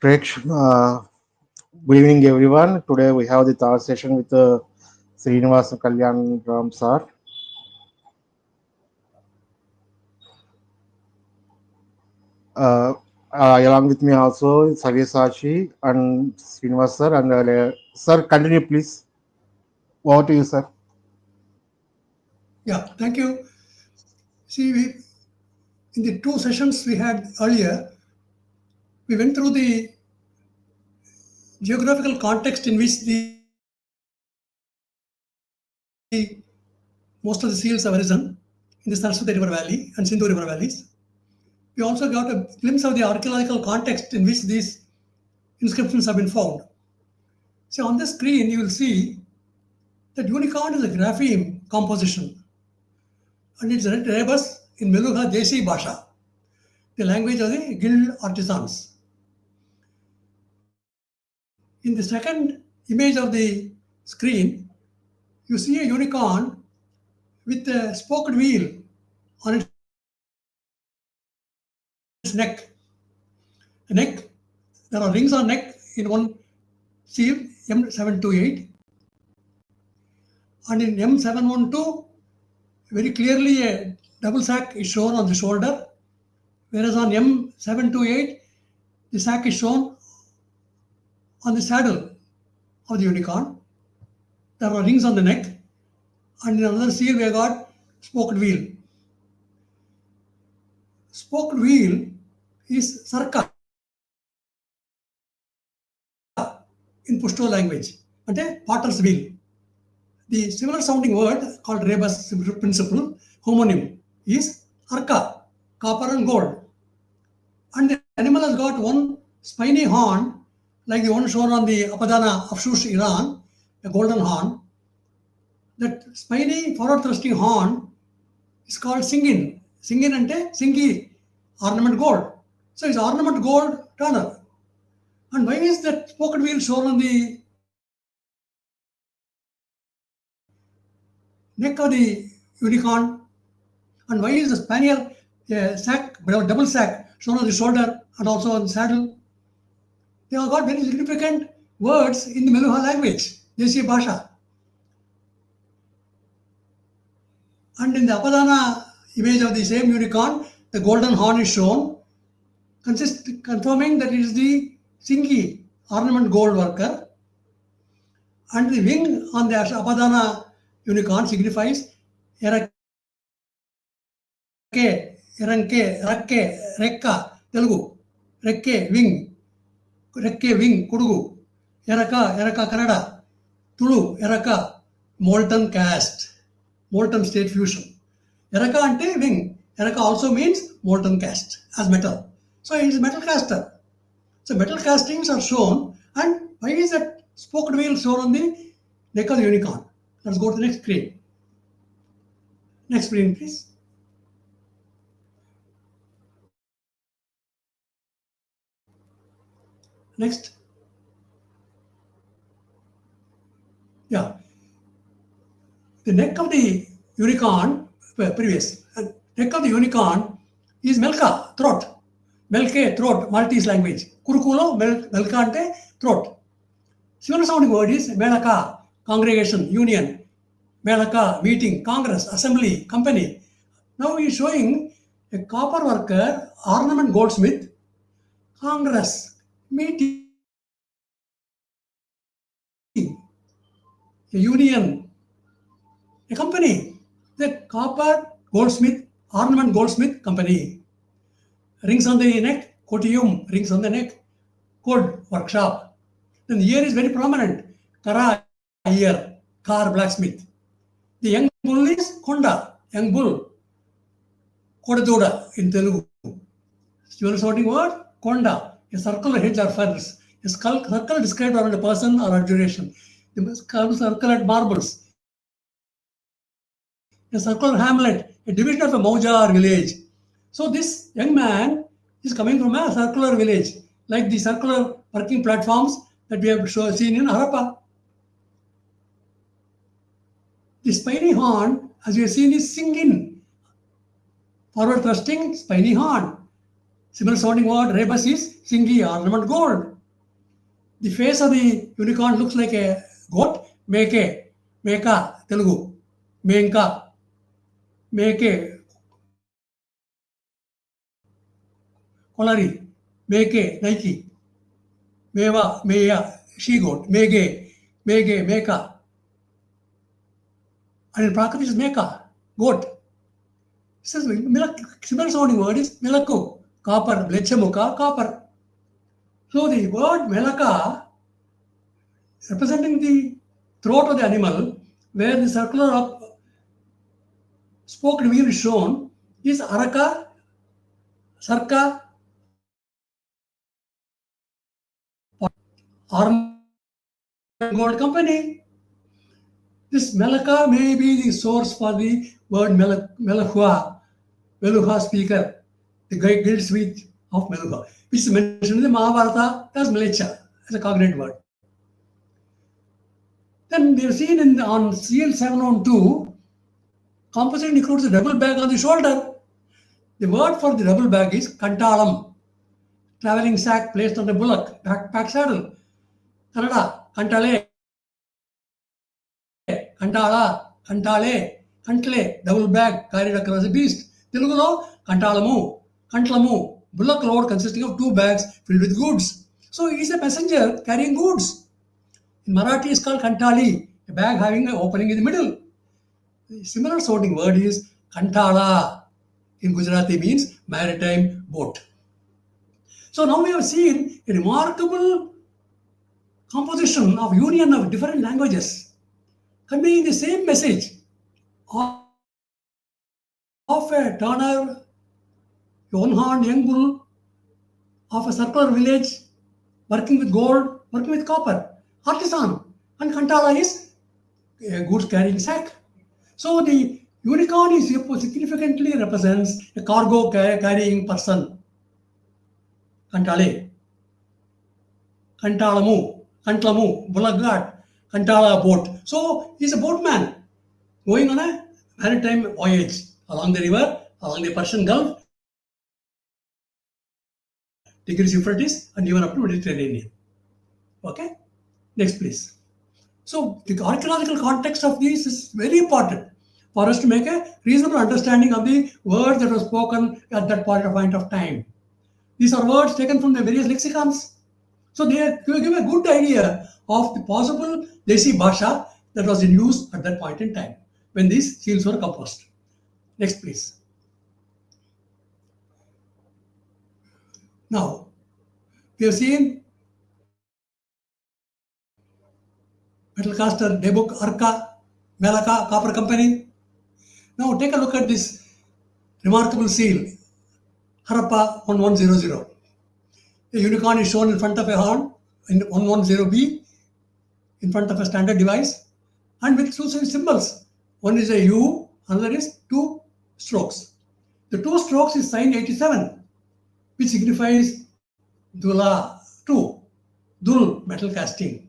Good evening, everyone. Today we have the third session with Srinivasan Kalyanaraman sir. Uh, Along with me also Sabyasachi and Srinivas sir. And sir, continue please. Over to you, sir. Yeah, thank you. See, in the two sessions we had earlier, we went through the geographical context in which most of the seals have arisen in the Sarasvati River Valley and Sindhu River valleys. We also got a glimpse of the archaeological context in which these inscriptions have been found. So on the screen, you will see that unicorn is a grapheme composition, and it's read rebus in Meluha Desi Bhasha, the language of the guild artisans. In the second image of the screen, you see a unicorn with a spoked wheel on its neck. The neck, there are rings on neck in one seal, M728, and in M712, very clearly a double sack is shown on the shoulder, whereas on M728, the sack is shown on the saddle of the unicorn. There are rings on the neck, and in another seal we have got spoked wheel. Spoked wheel is sarka in Pushto language, ante potter's wheel. The similar sounding word called rebus principle, homonym, is arka, copper and gold. And the animal has got one spiny horn, like the one shown on the Apadana of Shush, Iran, a golden horn. That spiny forward thrusting horn is called singin. Singin ante singi, ornament gold. So it's ornament gold turner. And why is that spoked wheel shown on the neck of the unicorn? And why is the spaniel sack, double sack, shown on the shoulder and also on the saddle? They have got very significant words in the Meluha language, Desi Bhasha. And in the Apadana image of the same unicorn, the golden horn is shown, confirming that it is the Singi ornament gold worker. And the wing on the Apadana unicorn signifies Erake, Eranke, Rakke, Rekka, Telugu, Rekke, wing, Kudugu, Eraka, Kannada, Tulu, Eraka, molten cast, molten state fusion. Eraka ante wing. Eraka also means molten cast as metal. So it is a metal caster. So metal castings are shown, and why is that spoked wheel shown on the neck of the unicorn? Let's go to the next screen. Next screen, please. Next. Yeah. The neck of the unicorn, neck of the unicorn is Melka, throat. Melke, throat, Maltese language. Kurukulo, Melka ante, throat. Similar sounding word is Melaka, congregation, union. Melaka, meeting, congress, assembly, company. Now he is showing a copper worker, ornament goldsmith, congress, meeting, a union, a company, the copper goldsmith, ornament goldsmith company. Rings on the neck, cotium, rings on the neck, code, workshop. Then the ear is very prominent, kara, ear, car, blacksmith. The young bull is konda, young bull, kodadoda in Telugu. Still sorting word, konda, a circular hedge or feathers. A circle described around a person or a duration. The circle at marbles. A circular hamlet, a division of a Mauja or village. So this young man is coming from a circular village, like the circular working platforms that we have seen in Harappa. The spiny horn, as we have seen, is singing. Forward thrusting, spiny horn. Similar sounding word rebus is singi, ornament gold. The face of the unicorn looks like a goat. Meke, meka, Telugu. Menka, meke, kolari, meke, Nike. Meva, meya, she goat. Mege, meka. And in Prakrit is meka, goat. Similar sounding word is melaku, copper, blechemuka, copper. So the word melaka, representing the throat of the animal, where the circular of spoken wheel is shown, is araka, sarka, arm gold company. This melaka may be the source for the word melahua, Meluha speaker, the guild suite of Meluha, which is mentioned in the Mahabharata as Melecha, as a cognate word. Then we have seen on CL 712, composition includes a double bag on the shoulder. The word for the double bag is kantalam, traveling sack placed on the bullock, backpack saddle. Kannada, kantale, kantala, kantale, kantle, double bag carried across the beast. Telugu, kantalamu, kantlamu, bullock load consisting of 2 bags filled with goods. So he is a messenger carrying goods. In Marathi is called kantali, a bag having an opening in the middle. The similar sounding word is kantala. In Gujarati means maritime boat. So now we have seen a remarkable composition of union of different languages conveying the same message of a turner, a one-horned young bull, of a circular village working with gold, working with copper, artisan, and kantala is a goods carrying sack. So the unicorn is significantly represents a cargo carrying person. Kantale, kantalamu, kantlamu, bullock, kantala boat. So he's a boatman going on a maritime voyage along the river, along the Persian Gulf, Tigris Euphrates, and even up to Mediterranean. Okay, next please. So the archaeological context of this is very important for us to make a reasonable understanding of the words that were spoken at that point of time. These are words taken from the various lexicons. So they give a good idea of the possible Desi Bhasha that was in use at that point in time when these seals were composed. Next please. Now, we have seen metal caster, Debuk, Arka, Melaka, Copper Company. Now take a look at this remarkable seal, Harappa 1100. A unicorn is shown in front of a horn in 110B, in front of a standard device, and with two symbols. One is a U, another is 2 strokes. The 2 strokes is sign 87, which signifies Dula 2, Dul, metal casting.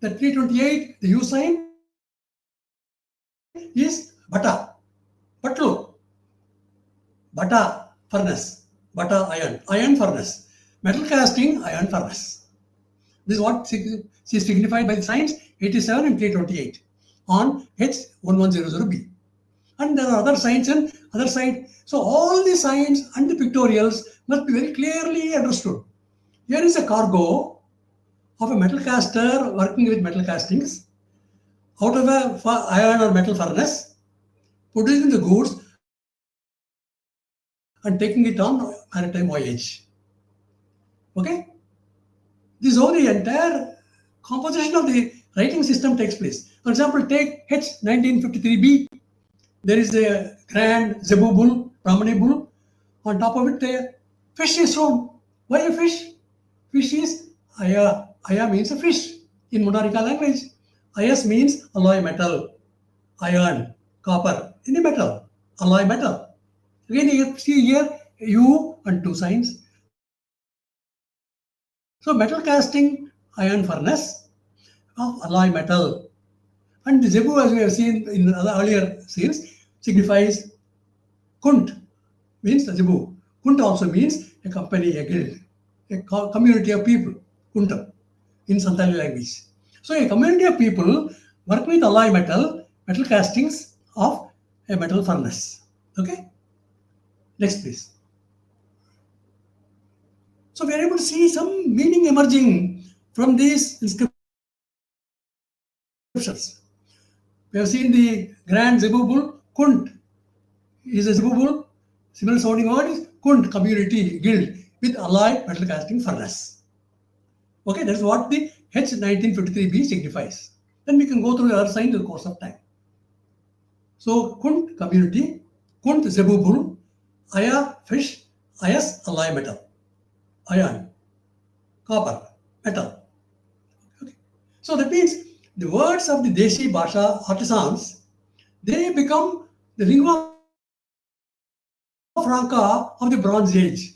The 328, the U sign, is Bata, Patlu, Bata furnace, Bata iron furnace, metal casting, iron furnace. This is what is signified by the signs 87 and 328 on H1100B. And there are other signs and other side. So all the signs and the pictorials must be very clearly understood. Here is a cargo of a metal caster working with metal castings out of a iron or metal furnace, producing the goods and taking it on maritime voyage. Okay? This is how the entire composition of the writing system takes place. For example, take H1953B. There is a grand Zebu bull, Brahmani bull. On top of it, a fish is shown. Why a fish? Fish is Aya. Aya means a fish in Mundarika language. Ayas means alloy metal, iron, copper, any metal, alloy metal. Again, you see here U and 2 signs. So metal casting, iron furnace of alloy metal. And the Zebu, as we have seen in other earlier scenes, signifies Kunt, means the Zebu. Kunt also means a company, a guild, a community of people, kuntam, in Santali language. So a community of people work with alloy metal castings of a metal furnace. Okay. Next, please. So we are able to see some meaning emerging from these inscriptions. We have seen the grand Zebubul, Kunt is a Zebubul, similar sounding word is Kunt, community, guild, with alloy metal casting furnace. Okay, that's what the H1953B signifies. Then we can go through the other sign in the course of time. So Kunt, community, Kunt, Zebubul, Aya, fish, Ayas, alloy metal, iron, copper, metal. Okay. So that means the words of the Deshi Bhasha artisans, they become the lingua franca of the Bronze Age.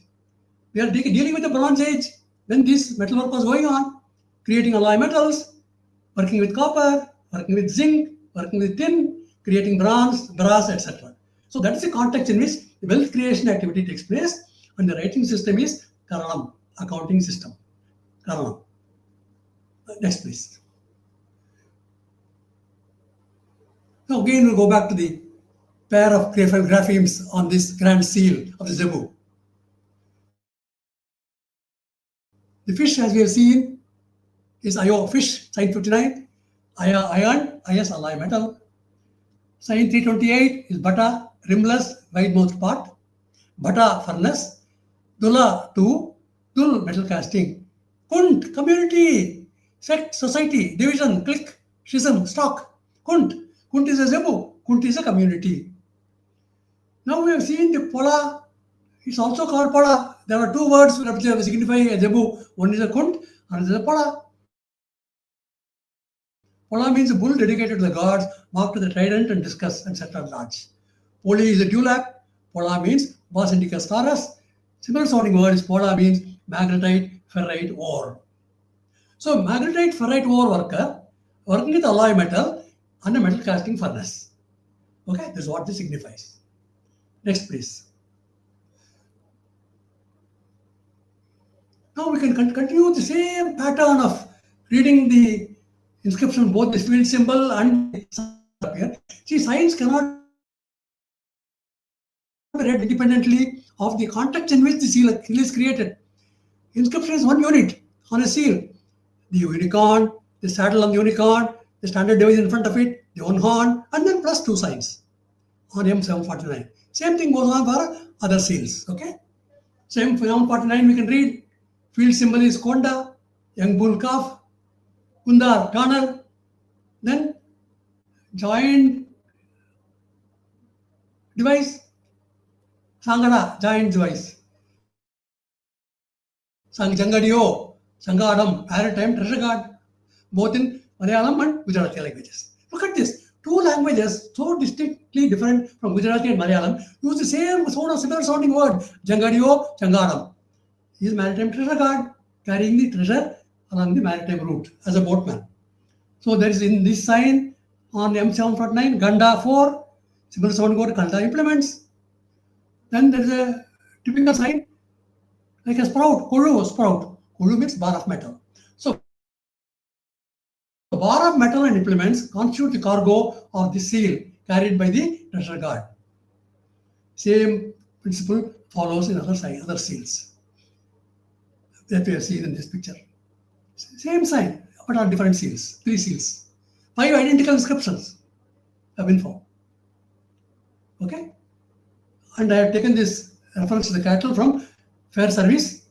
We are dealing with the Bronze Age when this metalwork was going on, creating alloy metals, working with copper, working with zinc, working with tin, creating bronze, brass, etc. So that is the context in which the wealth creation activity takes place, and the writing system is Karanam, accounting system. Karanam. Next, please. Now again, we'll go back to the pair of graphemes on this grand seal of the Zebu. The fish, as we have seen, is IO fish, sign 59, Aya iron, IS alloy metal. Sign 328 is Bata, rimless, wide-mouthed pot. Bata furnace, Dula 2, Dul metal casting. Kunt, community, sect, society, division, clique, schism, stock. Kunt is a Zebu, Kunt is a community. Now we have seen the Pola, it's also called Pola. There are two words which signify a Zebu. One is a Kunt, another is a Pola. Pola means a bull dedicated to the gods, marked with the trident and discus and scepter large. Poli is a dewlap. Pola means Bos Indicus Taurus. Similar sounding word is Pola means magnetite, ferrite ore. So magnetite, ferrite ore worker working with alloy metal and a metal casting furnace. Okay, this is what this signifies. Next, please. Now we can continue the same pattern of reading the inscription, both the field symbol and the sign appear. See, signs cannot be read independently of the context in which the seal is created. Inscription is one unit on a seal. The unicorn, the saddle on the unicorn, the standard device in front of it, the one horn, and then plus two signs on M749. Same thing goes on for other seals. Okay. Same for M49 we can read. Field symbol is Konda, young bull calf, Kundar, Garner, then joined device, Sangada, joined device, Sangjangadio, Sangadam, maritime treasure guard, both in Malayalam and Gujarati languages. Look at this. Two languages so distinctly different from Gujarati and Malayalam use the same sort of similar sounding word, Jangadio, Changadam. He is maritime treasure guard, carrying the treasure along the maritime route as a boatman. So there is in this sign on M749, Ganda 4, similar sounding word, Kannada implements. Then there is a typical sign like a sprout, Kolu sprout. Kolu means bar of metal. So the bar of metal and implements constitute the cargo of the seal carried by the treasure guard. Same principle follows in other seals that we have seen in this picture. Same sign, but on different seals, 3 seals. 5 identical inscriptions have been found. Okay? And I have taken this reference to the cattle from Fair Service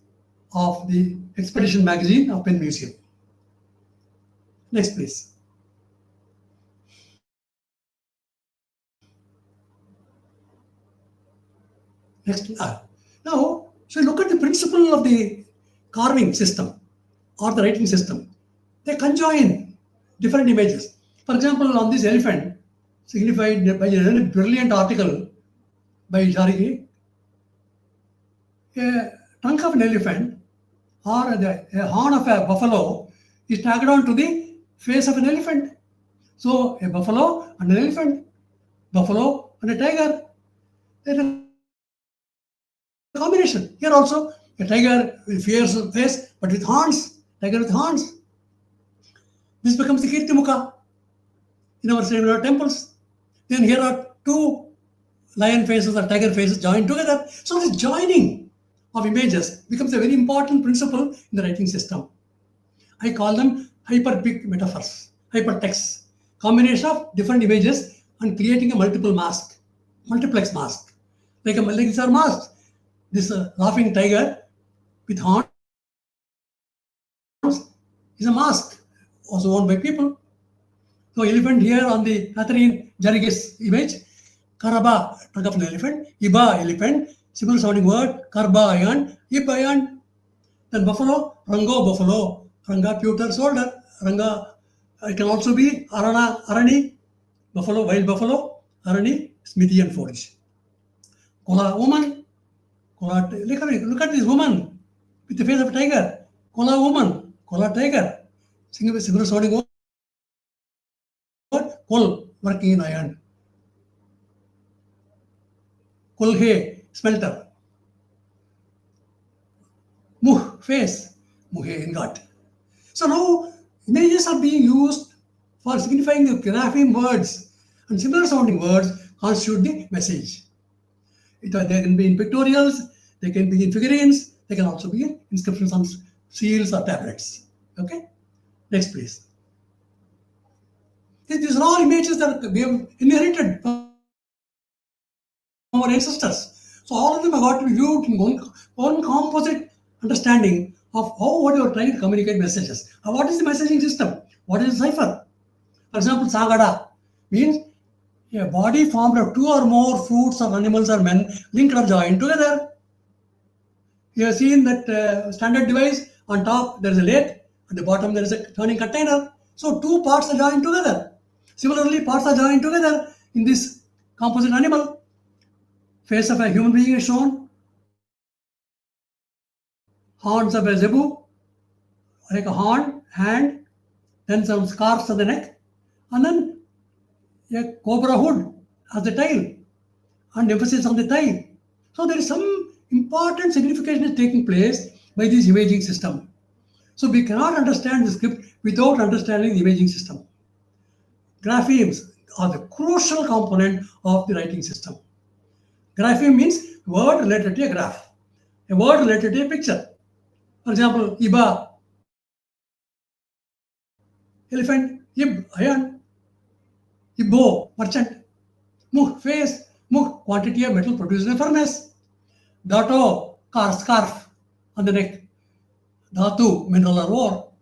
of the Expedition magazine of Penn Museum. Next, please. Next. Now, so look at the principle of the carving system or the writing system. They conjoin different images. For example, on this elephant, signified by a really brilliant article by Jarigi, a trunk of an elephant or a horn of a buffalo is tagged on to the face of an elephant. So a buffalo and an elephant, buffalo and a tiger, there is a combination. Here also A tiger with fierce face, but with horns. Tiger with horns. This becomes the Kirtimukha in our temples. Then here are two lion faces or tiger faces joined together. So this joining of images becomes a very important principle in the writing system. I call them hyperpic metaphors, hypertext, combination of different images and creating a multiplex mask. Like these are masks. This laughing tiger with horns is a mask, also worn by people. So elephant here on the Catherine Jarriges image, Karaba, trunk of an elephant, Iba, elephant, similar sounding word, Karba, iron, Ib, iron. Then buffalo, Rango, buffalo, Ranga, pewter, soldier, Ranga, it can also be Arana, Arani, buffalo, wild buffalo, Arani, Smithian forage. Kola, woman, Kola, look at this woman with the face of a tiger. Kola, woman, Kola, tiger. Similar sounding word, coal, working in iron. Kolhe, smelter. Muh, face. Muhe, ingot. So now images are being used for signifying the grapheme words, and similar sounding words constitute the message. They can be in pictorials, they can be in figurines, they can also be in inscriptions on seals or tablets. Okay? Next, please. These are all images that we have inherited from our ancestors. So all of them have got to be viewed in one composite understanding of what you are trying to communicate messages. What is the messaging system? What is the cipher? For example, Sagada means a body formed of two or more fruits or animals or men linked or joined together. You have seen that standard device. On top there is a lathe, at the bottom there is a turning container. So two parts are joined together. Similarly, parts are joined together in this composite animal. Face of a human being is shown. Horns of a zebu, like a horn, hand, then some scarves on the neck, and then a cobra hood as the tail, and emphasis on the tail. So there is some important signification is taking place by this imaging system. So we cannot understand the script without understanding the imaging system. Graphemes are the crucial component of the writing system. Grapheme means word related to a graph, a word related to a picture. For example, Iba, elephant, Ib, iron, Ibbo, merchant, Muh, face, Muh, quantity of metal produced in a furnace, Dato, scarf on the neck, Dhatu, mineral or ore,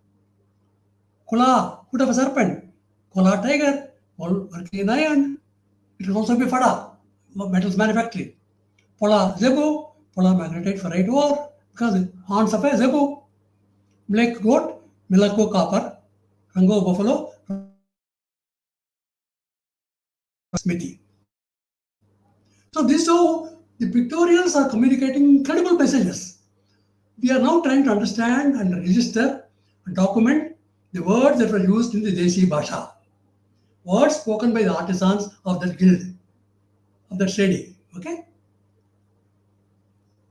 Kula, foot of a serpent, Kola, tiger, all working in iron. It can also be Fada, metals manufacturing. Pola, zebu, Pola, magnetite, ferrite ore, because horns of a zebu, black goat, Milako, copper, Rango, buffalo, smithy. So this is how the pictorials are communicating incredible messages. We are now trying to understand and register and document the words that were used in the Desi Bhasha. Words spoken by the artisans of that guild, of that Shri. Okay?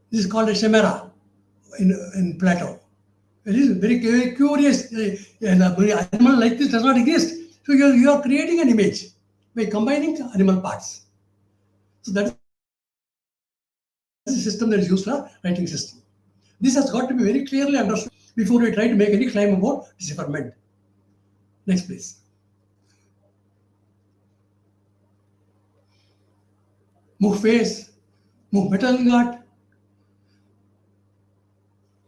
This is called a chimera in Plato. It is very, very curious. An animal like this does not exist. So you are creating an image by combining animal parts. So that is the system that is used for writing system. This has got to be very clearly understood before we try to make any claim about decipherment. Next, please. Move face, move metal ingot.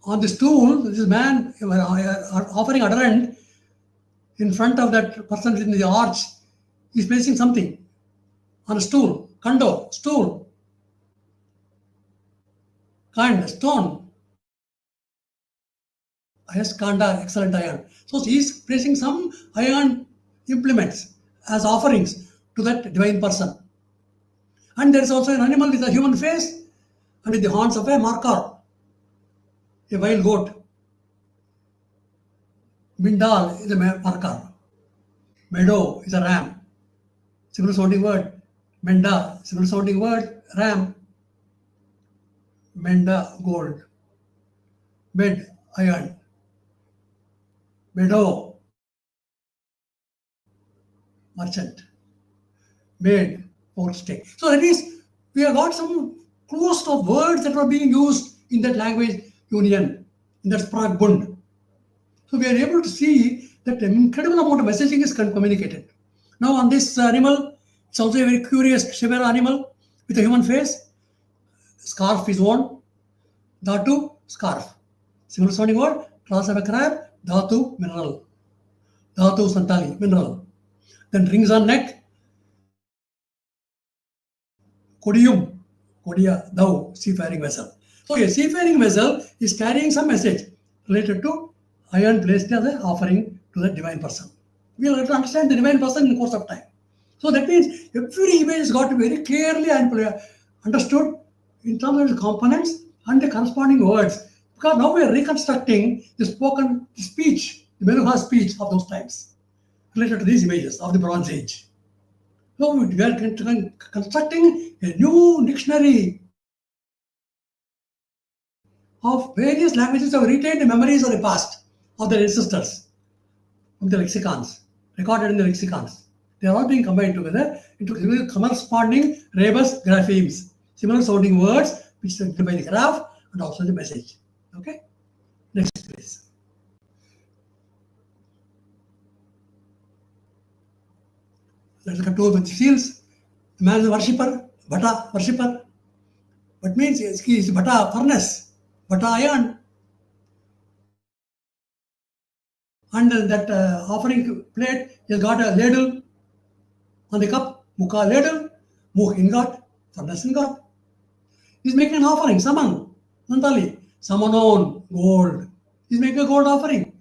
On the stool, this man offering adherent in front of that person in the arch. He's placing something on a stool, kando, stool, kind, stone. Yes, kanda, excellent iron. So he's placing some iron implements as offerings to that divine person. And there is also an animal with a human face and with the horns of a marker, a wild goat. Bindal is a marker. Meadow is a ram. Similar sounding word. Menda, similar sounding word. Ram. Menda, gold. bed, iron, meadow, merchant, maid, forestay. So that is, we have got some clues of words that are being used in that language union, in that Spragbund. So we are able to see that an incredible amount of messaging is communicated. Now on this animal, it's also a very curious chimera animal with a human face. Scarf is worn. Dhatu, scarf. Similar sounding word, class of a crab, dhatu, mineral. Dhatu, santali, mineral. Then rings on neck, Kodium, Kodia, thou, seafaring vessel. So a seafaring vessel is carrying some message related to iron placed as an offering to the divine person. We will have to understand the divine person in the course of time. So that means every image has got to be very clearly understood in terms of the components and the corresponding words. Because now we are reconstructing the spoken speech, the Meluha speech of those times related to these images of the Bronze Age. So we are constructing a new dictionary of various languages that have retained the memories of the past of their ancestors from the lexicons, recorded in the lexicons. They are all being combined together into corresponding rebus graphemes, similar sounding words which signify the graph and also the message. Okay? Next, please. Let's look at two with seals. The man is a worshipper, Bhata, worshipper. What means he is Bhata, furnace, Bhata, iron. And that offering plate, he has got a ladle on the cup, Mukha ladle, Mukh ingot, furnace ingot. He is making an offering, Saman, Nantali, Samanon, gold. He is making a gold offering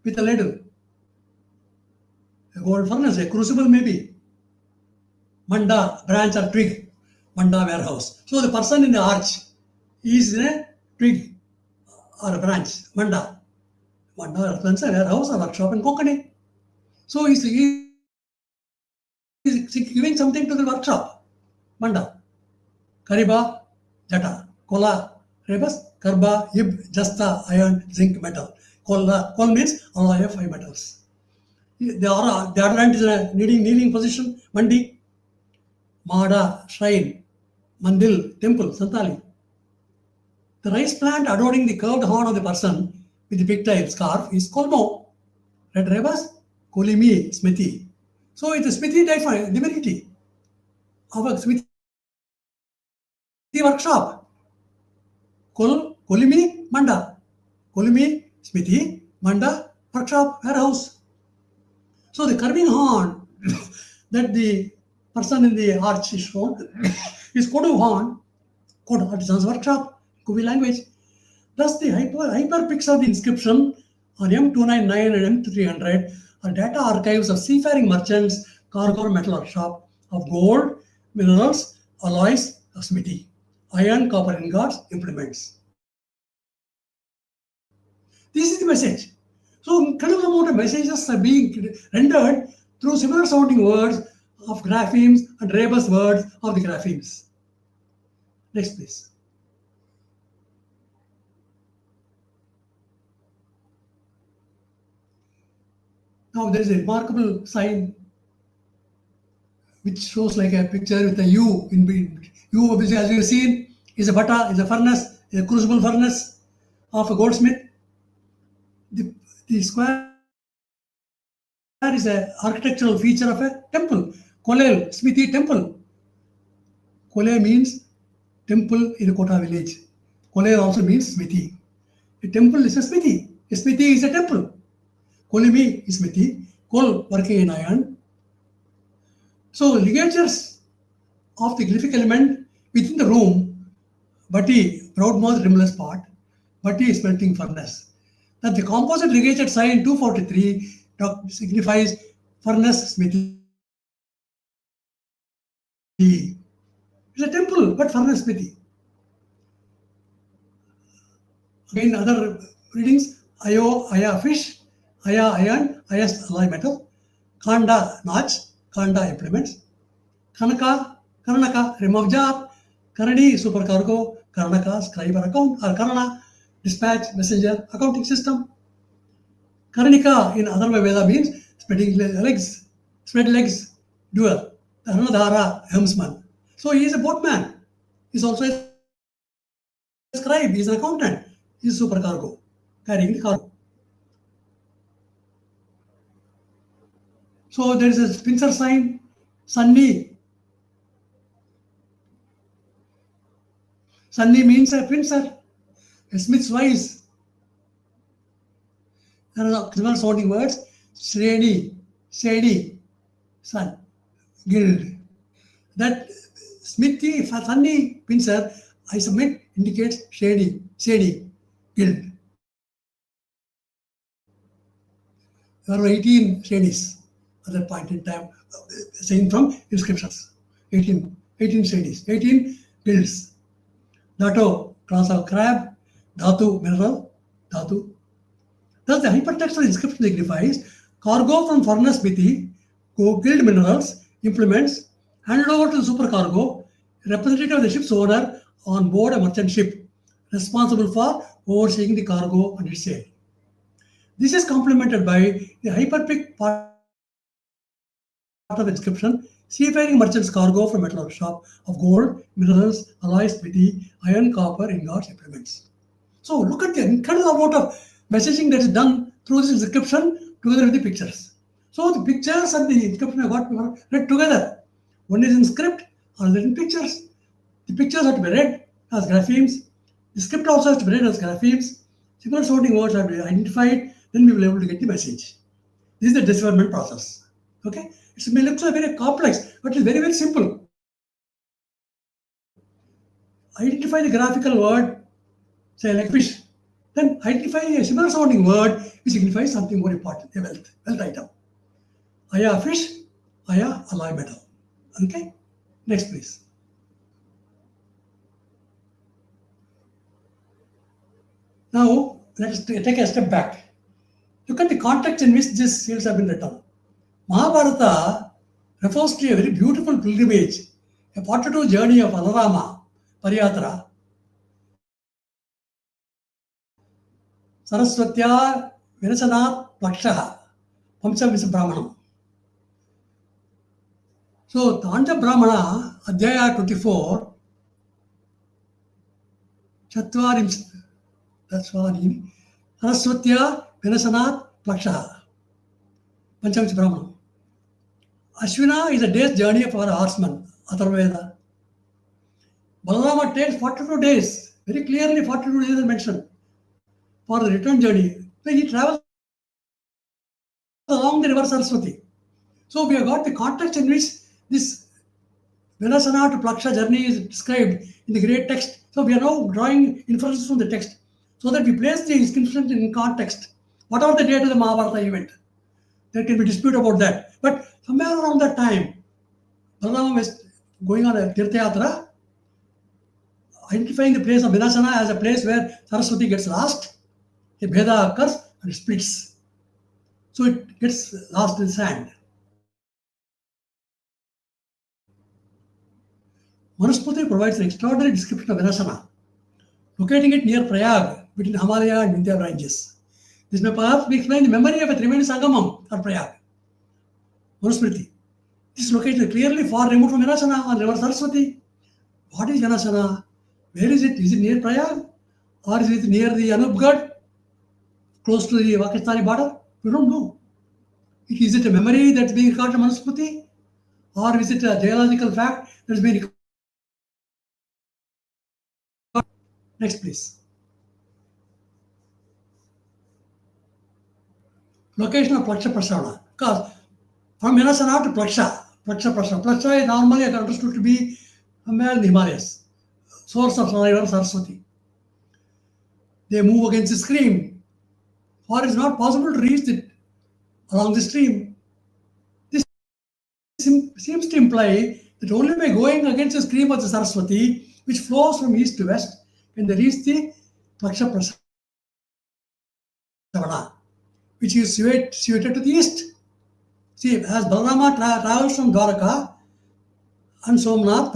with a ladle. A gold furnace, a crucible maybe. Manda, branch or twig, Manda warehouse. So the person in the arch is in a twig or a branch, Manda. Manda represents a warehouse or workshop in Konkani. So he's giving something to the workshop, Manda. Kariba, Jata, Kola, Rebus, Karba, Ib, Jasta, iron, zinc, metal. Kol means alloy of 5 metals. The other hand is in a kneeling position, Mandi. Mada, shrine, mandil, temple, Santali. The rice plant adorning the curved horn of the person with the pigtail scarf is Kolmo. Red rebus, Kolimi, Smithi. So it's a Smithi divinity of a Smithi workshop. Kolimi, Manda. Kolimi, Smithi, Manda, workshop, warehouse. So the curving horn that the person in the arch is shown is Kodu horn, Kodu artisan's workshop, Kubi language. Thus the hyperpics of the inscription on M299 and M300 are data archives of seafaring merchants, cargo metal workshop of gold, minerals, alloys, smithy, iron, copper ingots, implements. This is the message. So incredible amount of messages are being rendered through similar sounding words of graphemes and rebus words of the graphemes. Next, please. Now there is a remarkable sign which shows like a picture with a U in between. U, obviously, as we have seen, is a bata, is a furnace, is a crucible furnace of a goldsmith. The square is an architectural feature of a temple. Kolel, Smithy temple. Kole means temple in a Kota village. Kolel also means Smithy. A temple is a Smithy. A Smithy is a temple. Kolimi is Smithy. Kol working in iron. So ligatures of the glyphic element within the room, Bati, proudmouth rimless pot, Bati smelting furnace. That the composite ligature sign 243 signifies furnace smithy. It's a temple, but furnace smithy. Again, other readings, Ayo, Aya fish, Aya iron, Ayas alloy metal, Kanda notch, Kanda implements, Kanaka, Karanaka rim of jar, Karani supercargo, Karanaka scribe or account, or Karana dispatch, messenger, accounting system. Karnika in Atharva Veda means spread legs, doer. Dhanadhara, helmsman. So he is a boatman. He is also a scribe. He is an accountant. He is supercargo, carrying the cargo. So there is a pincer sign, Sunni. Sunni means a pincer, a smith's vice. There are similar sounding words, Sreni, Sedi, Sun, guild. That smithy, Sunni, pincer, I submit, indicates Sedi, guild. There are 18 Shredis at that point in time, saying from inscriptions. 18 Shredis, 18 guilds. Dato, class of crab, Dhatu, mineral, Dhatu. Thus, the hypertext of the inscription signifies cargo from furnace smithy, guild minerals, implements, handed over to the supercargo, representative of the ship's owner on board a merchant ship, responsible for overseeing the cargo and its sale. This is complemented by the hyperpic part of inscription, seafaring merchant's cargo from metal shop of gold, minerals, alloys, smithy, iron, copper, ingots, implements. So look at the incredible amount of messaging that is done through this inscription together with the pictures. So the pictures and the inscription are got read together. One is in script, another in pictures. The pictures have to be read as graphemes. The script also has to be read as graphemes. Similar sounding words have to be identified. Then we will be able to get the message. This is the decipherment process. Okay? It may look very complex, but it's very, very simple. Identify the graphical word, say like fish. Then identify a similar sounding word which signifies something more important, a wealth item. Aya fish, aya alloy metal. Okay? Next, please. Now, let us take a step back. Look at the context in which these seals have been written. Mahabharata refers to a very beautiful pilgrimage, a 42 journey of Alarama, Pariyatra, Sarasvatya Virasanat Plakshaha, Vamsa Brahmanam. So, Tanja Brahmana, Adhyaya 24, Chatvarim, that's what I mean. Sarasvatya Virasanat Plakshaha, Panchamcha Brahmanam. Ashwina is a day's journey for a horseman, Atharvaveda. Balarama takes 42 days, very clearly 42 days are mentioned for the return journey. So he travels along the river Saraswati. So we have got the context in which this Vinasana to Plaksha journey is described in the great text. So we are now drawing inferences from the text so that we place the inscription in context. Whatever the date of the Mahabharata event, there can be dispute about that. But somewhere around that time, Balarama was going on a Tirtha Yatra, identifying the place of Vinasana as a place where Saraswati gets lost, a Bheda occurs and it splits. So it gets lost in sand. Manusmriti provides an extraordinary description of Vinasana, locating it near Prayag between Himalaya and Vindhya ranges. This may perhaps be explained the memory of a Triveni Sangamam at Prayag. Manusmriti. This is located clearly far removed from Vinasana on river Saraswati. What is Vinasana? Where is it? Is it near Prayag? Or is it near the Anupgarh, close to the Pakistani border? We don't know. Is it a memory that's being recorded in Manusmriti? Or is it a geological fact that's being recorded? Next, please. Location of Plaksha Prasana. Because from Vinasana to Plaksha Prasana. Plaksha is normally understood to be somewhere in the Himalayas, source of river Saraswati. They move against the stream, or it is not possible to reach it along the stream. This seems to imply that only by going against the stream of the Saraswati, which flows from east to west, can they reach the Plaksha Prasana, which is situated to the east. See, as Balarama travels from Dwaraka and Somnath,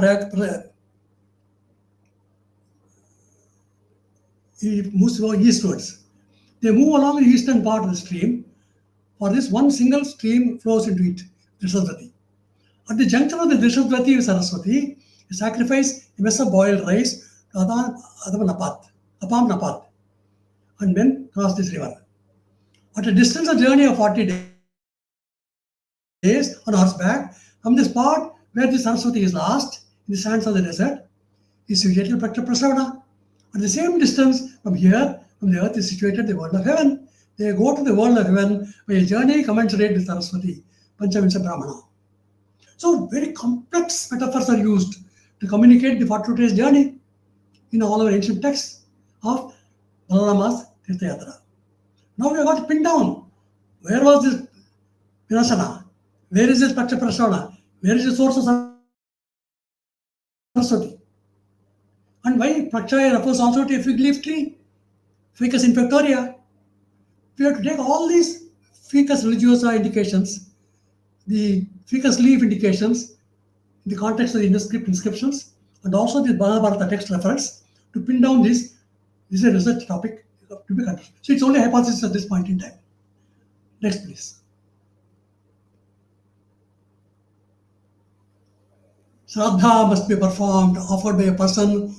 it moves eastwards. They move along the eastern part of the stream. For this, one single stream flows into it, Sarasvati. At the junction of the Sarasvati with Saraswati, a sacrifice a mess of boiled rice to Apam Napat, and then cross this river. At a distance of journey of 40 days on horseback, from the spot where the Saraswati is lost in the sands of the desert, is situated Prakta Prasavana. At the same distance from here, from the earth is situated the world of heaven. They go to the world of heaven by a journey commensurate with Saraswati, Panchavinsa Brahmana. So very complex metaphors are used to communicate the 42 days journey in all our ancient texts of Balarama's Tirtha Yatra. Now we have got to pin down. Where was this Vinasana? Where is this Paksha Prasavana? Where is the source of Saraswati? And why Prakshaya refers also to a fig leaf tree, Ficus infectoria. We have to take all these Ficus religiosa indications, the Ficus leaf indications, in the context of the induscript inscriptions, and also the Mahabharata text reference to pin down this. This is a research topic to be considered. So it's only a hypothesis at this point in time. Next, please. Shraddha must be performed, offered by a person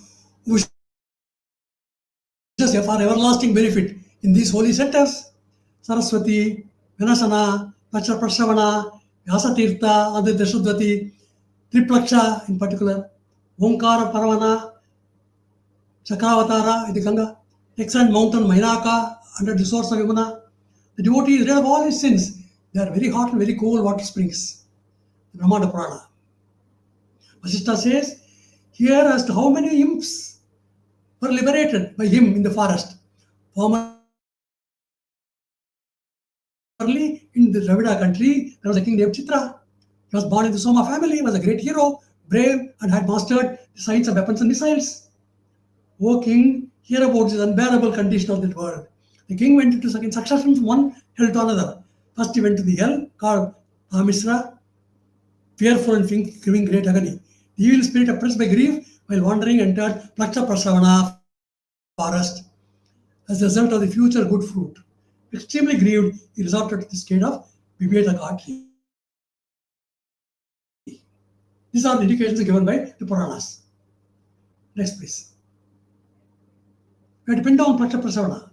who wishes for everlasting benefit in these holy centers. Saraswati, Vinasana, Paksha Prasavana, Vyasatirtha, Aditya Shuddhati, Triplaksha in particular, Omkara Paravana, Chakravatara in the Ganga, excellent mountain Mainaka under the source of Yamuna. The devotee is rid of all his sins. They are very hot and very cold water springs. The Brahmanda Purana. Vasishtha says here as to how many imps were liberated by him in the forest. Formerly in the Dravida country, there was a king named Chitra. He was born in the Soma family, was a great hero, brave, and had mastered the science of weapons and missiles. O king, hear about this unbearable condition of that world. The king went into succession from one hell to another. First he went to the hell called Amisra, fearful and giving great agony. The evil spirit, oppressed by grief, while wandering, entered Plaksha Prasavana forest as a result of the future good fruit. Extremely grieved, he resorted to the state of Viveta god tree. These are the indications given by the Puranas. Next, please. We have to pin down Plaksha Prasavana.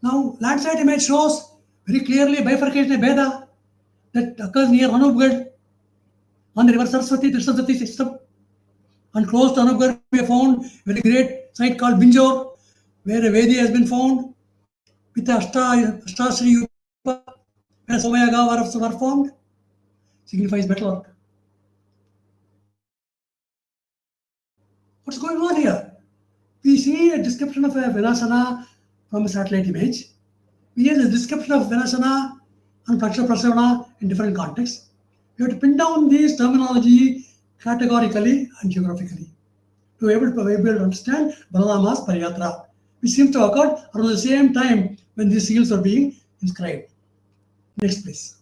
Now, landside image shows very clearly bifurcation of Veda that occurs near Anubgad on the river Saraswati, the Saraswati system. And close to Anubgad, we have found a very great site called Binjor, where a Vedi has been found with the Ashtasri Yupa, where Somayaga were formed, signifies metalwork. What's going on here? We see a description of a Vinasana from a satellite image. We have a description of Vinasana and Plaksha Prasavana in different contexts. We have to pin down these terminology categorically and geographically to be able to understand Balarama's Pariyatra, which seems to have occurred around the same time when these seals are being inscribed. Next, please.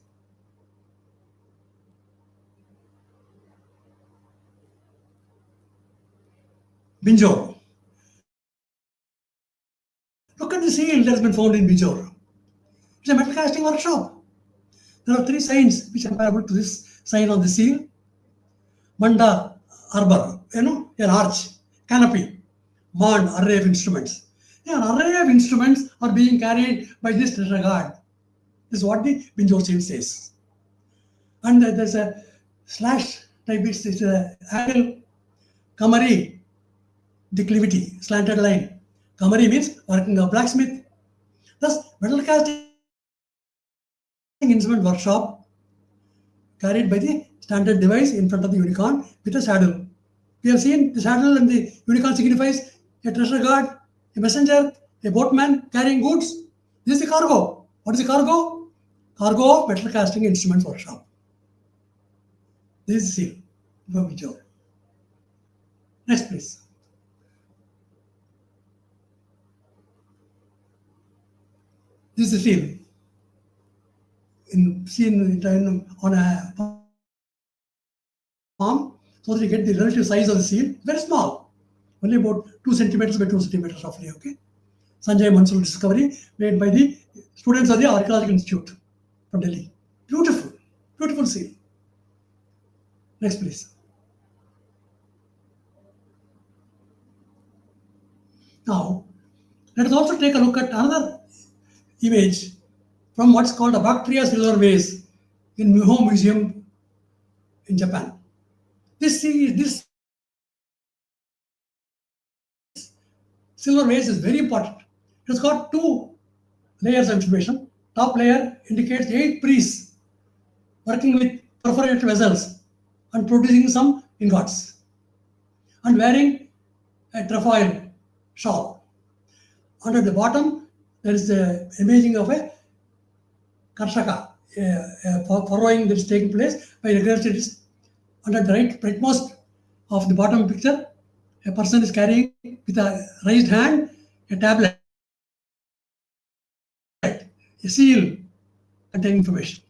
Binjor. Look at the seal that has been found in Binjor. It's a metal casting workshop. There are three signs which are comparable to this sign on the seal. Manda, arbor, an arch, canopy, mand, array of instruments. An array of instruments are being carried by this treasure guard. This is what the Binjor seal says. And there's a slash type, it's a angle, kamari, declivity, slanted line. Kamari means working a blacksmith. Thus, metal casting instrument workshop carried by the standard device in front of the unicorn with a saddle. We have seen the saddle and the unicorn signifies a treasure guard, a messenger, a boatman carrying goods. This is the cargo. What is the cargo? Cargo of metal casting instruments workshop. This is the seal from Binjor. Next, please. This is the seal. Seen on a palm, so that you get the relative size of the seal, very small. only about 2 centimeters by 2 centimeters roughly. Okay. Sanjay Mansoor discovery made by the students of the Archaeological Institute from Delhi. Beautiful, beautiful seal. Next, please. Now, let us also take a look at another image from what's called a Bactria silver vase in Miho Museum in Japan. This silver vase is very important. It has got 2 layers of information. Top layer indicates 8 priests working with perforated vessels and producing some ingots and wearing a trefoil shawl. And at the bottom, there is the imaging of a karshaka, furrowing that is taking place by agriculturists. And at the rightmost of the bottom picture, a person is carrying with a raised hand a tablet, a seal containing information.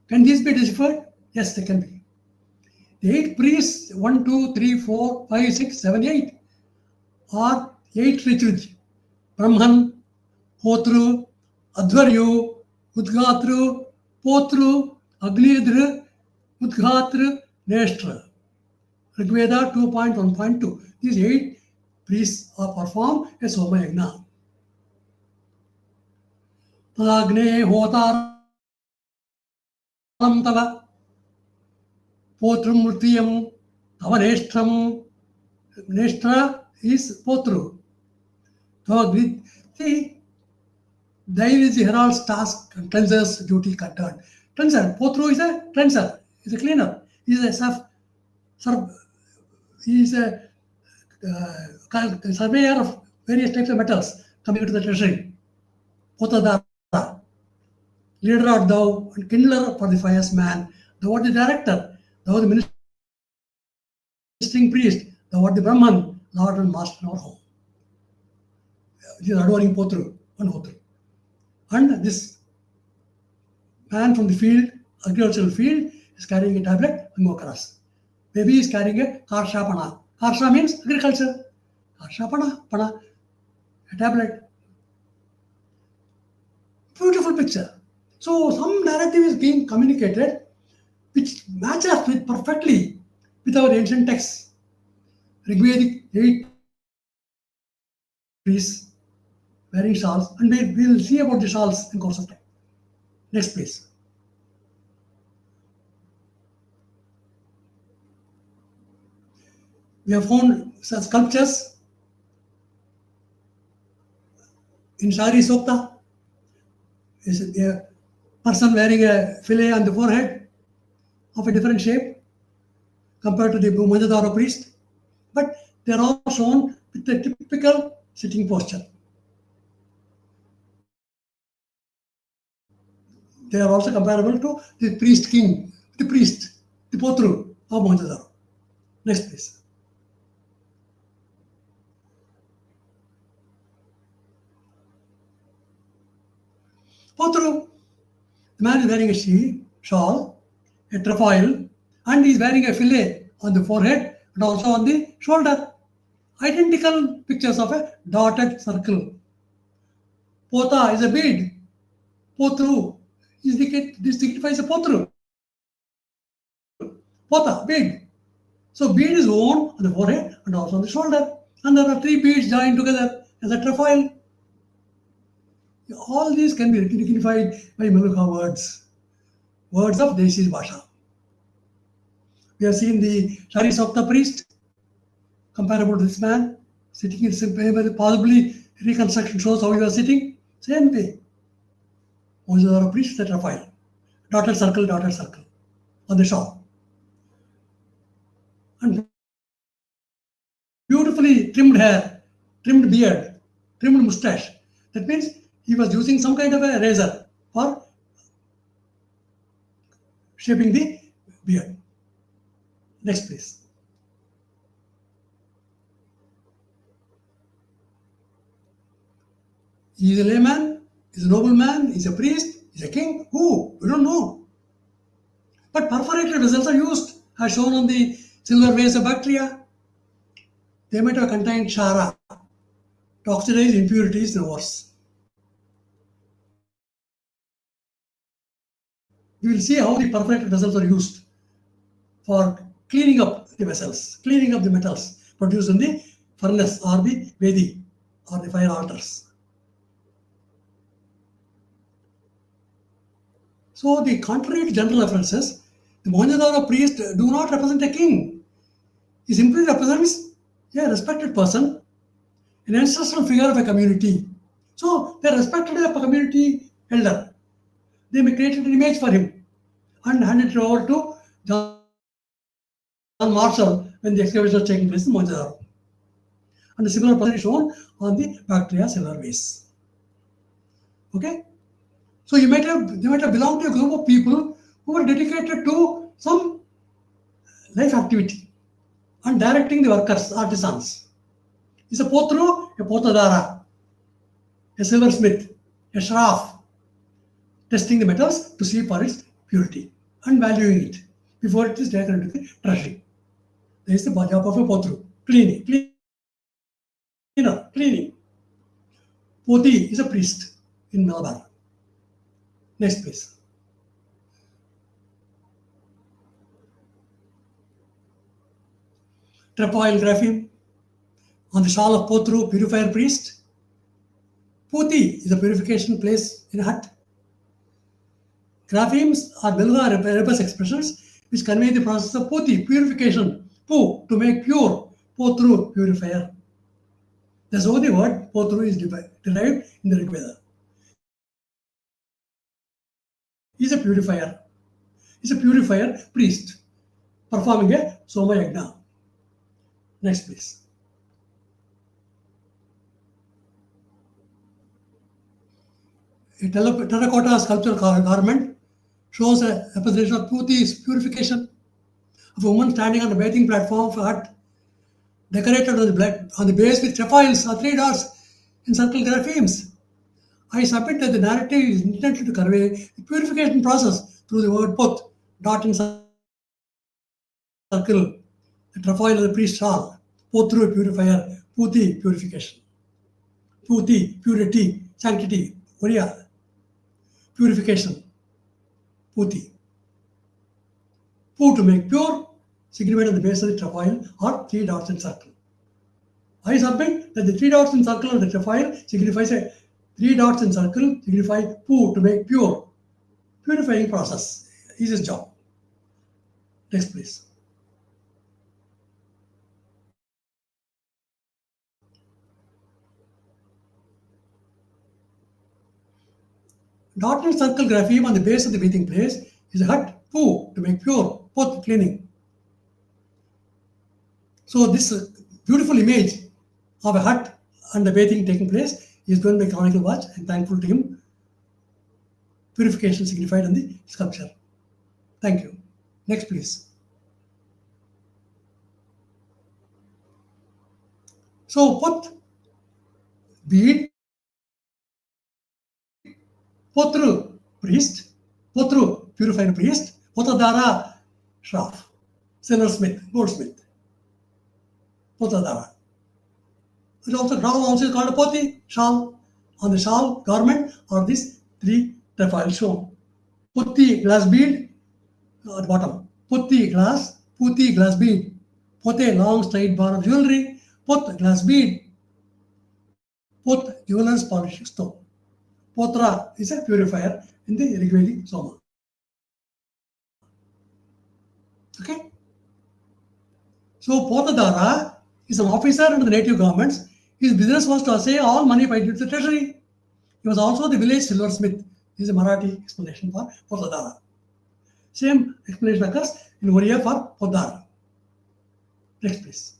Can these be deciphered? Yes, they can be. The 8 priests, 1, 2, 3, 4, 5, 6, 7, 8, are 8 Ritrij. Brahman, Hotru, Advaryu, Udgatru, Potru, Aglidru, Udgatru, Neshtra. Rigveda 2.1.2. These 8 priests are performed a Soma Yagna. Tagne Hotaram Tava, Potrum Murtiyam, Tava Neshtram. Neshtra is Potru. See, there is the herald's task and cleanser's duty concerned. Cleanser, Potru is a cleanser, is a cleaner. He is a surveyor of various types of metals coming into the treasury. Potadara, leader art thou and kindler for the fierce man. Thou art the director, thou the ministering priest, thou art the Brahman, Lord and Master in our home. This is adoring Potru and Hotru. And this man from the field, agricultural field, is carrying a tablet and mokaras. Maybe he is carrying a karshapana. Karsha means agriculture. Karshapana, pana, a tablet. Beautiful picture. So some narrative is being communicated which matches with perfectly with our ancient texts. Rigvedic 8 priests wearing shawls, and we will see about the shawls in course of time. Next, please. We have found such sculptures in Shari Sokta. Is a person wearing a fillet on the forehead of a different shape compared to the Mohenjo-daro priest, but they are all shown with the typical sitting posture. They are also comparable to the priest king, the Potru of Mohenjo-daro. Next, please. Potru, the man is wearing a shawl, a trefoil, and he is wearing a fillet on the forehead and also on the shoulder. Identical pictures of a dotted circle. Pota is a bead. Potru this signifies a potru. Pota, bead. So bead is worn on the forehead and also on the shoulder. And there are 3 beads joined together as a trefoil. All these can be signified by Meluka words of Desi Bhasha. We have seen the Shari Sokta priest, comparable to this man, sitting in simple, possibly reconstruction shows how he was sitting. Same way. Mohenjo-daro priest, that trefoil. Dotted circle on the shawl. And beautifully trimmed hair, trimmed beard, trimmed mustache. That means he was using some kind of a razor for shaping the beard. Next, please. He is a layman, he is a nobleman, he is a priest, he is a king. Who? We don't know. But perforated vessels are used, as shown on the silver vase of Bactria. They might have contained Shara, to oxidize impurities in ores. We will see how the perforated vessels are used for cleaning up the vessels, cleaning up the metals produced in the furnace or the Vedic or the fire altars. So, the contrary to general references, the Mohenjo-daro priest do not represent a king. He simply represents a respected person, an ancestral figure of a community. So, they respected a community elder. They created an image for him and handed it over to John Marshall when the excavation was taking place in Mohenjo-daro. And a similar person is shown on the Bactria silver vase. Okay? So they might have belonged to a group of people who were dedicated to some life activity and directing the workers, artisans. Is a potru, a potadara, a silversmith, a shraf, testing the metals to see for its purity and valuing it before it is taken into the treasury. There is the job of a potru, cleaning. Poti is a priest in Malabar. Next, please. Trefoil grapheme on the shawl of Potru, purifier priest. Puti is a purification place in a hut. Graphemes are Belga rebus expressions which convey the process of Puti, purification. Pu, to make pure. Potru, purifier. That's how the word Potru is derived in the Rig Veda. He is a purifier. He is a purifier priest performing a Soma Yagna. Next, please. A terracotta sculptural garment shows a representation of Puti's purification of a woman standing on the bathing platform of a hut, decorated on the base with trefoils or 3 dots in circle graphemes. I submit that the narrative is intended to convey the purification process through the word Put, dot in circle, the trefoil of the priest shawl, Potru, purifier, Puti, purification. Puti, purity, sanctity, Oriya, purification, Puti. Pu, to make pure, signified on the base of the trefoil or 3 dots in circle. I submit that the 3 dots in circle of the trefoil signifies a 3 dots in circle signify Pu, to make pure. Purifying process is his job. Next, please. Dotted circle grapheme on the base of the bathing place is a hut, Pu, to make pure, both cleaning. So this beautiful image of a hut and the bathing taking place is given by Chronicle Watch, and thankful to him. Purification signified on the sculpture. Thank you. Next, please. So Put, bead, Potru, priest, Potru, purified priest, Potadara, shraf, silversmith, goldsmith, Potadara. It also is called a Poti, shawl. On the shawl, garment, are these 3 trefoils shown. Putti, glass bead, at the bottom. Putti, glass, Putti, glass bead. Pote, long straight bar of jewelry. Put, glass bead. Put, jeweler's polishing stone. Potra is a purifier in the Rigvedic Soma. Okay? So Potadara is an officer under the native governments. His business was to assay all money paid to the treasury. He was also the village silversmith. This is a Marathi explanation for Potadara. Same explanation occurs in Oriya for Podar. Next, please.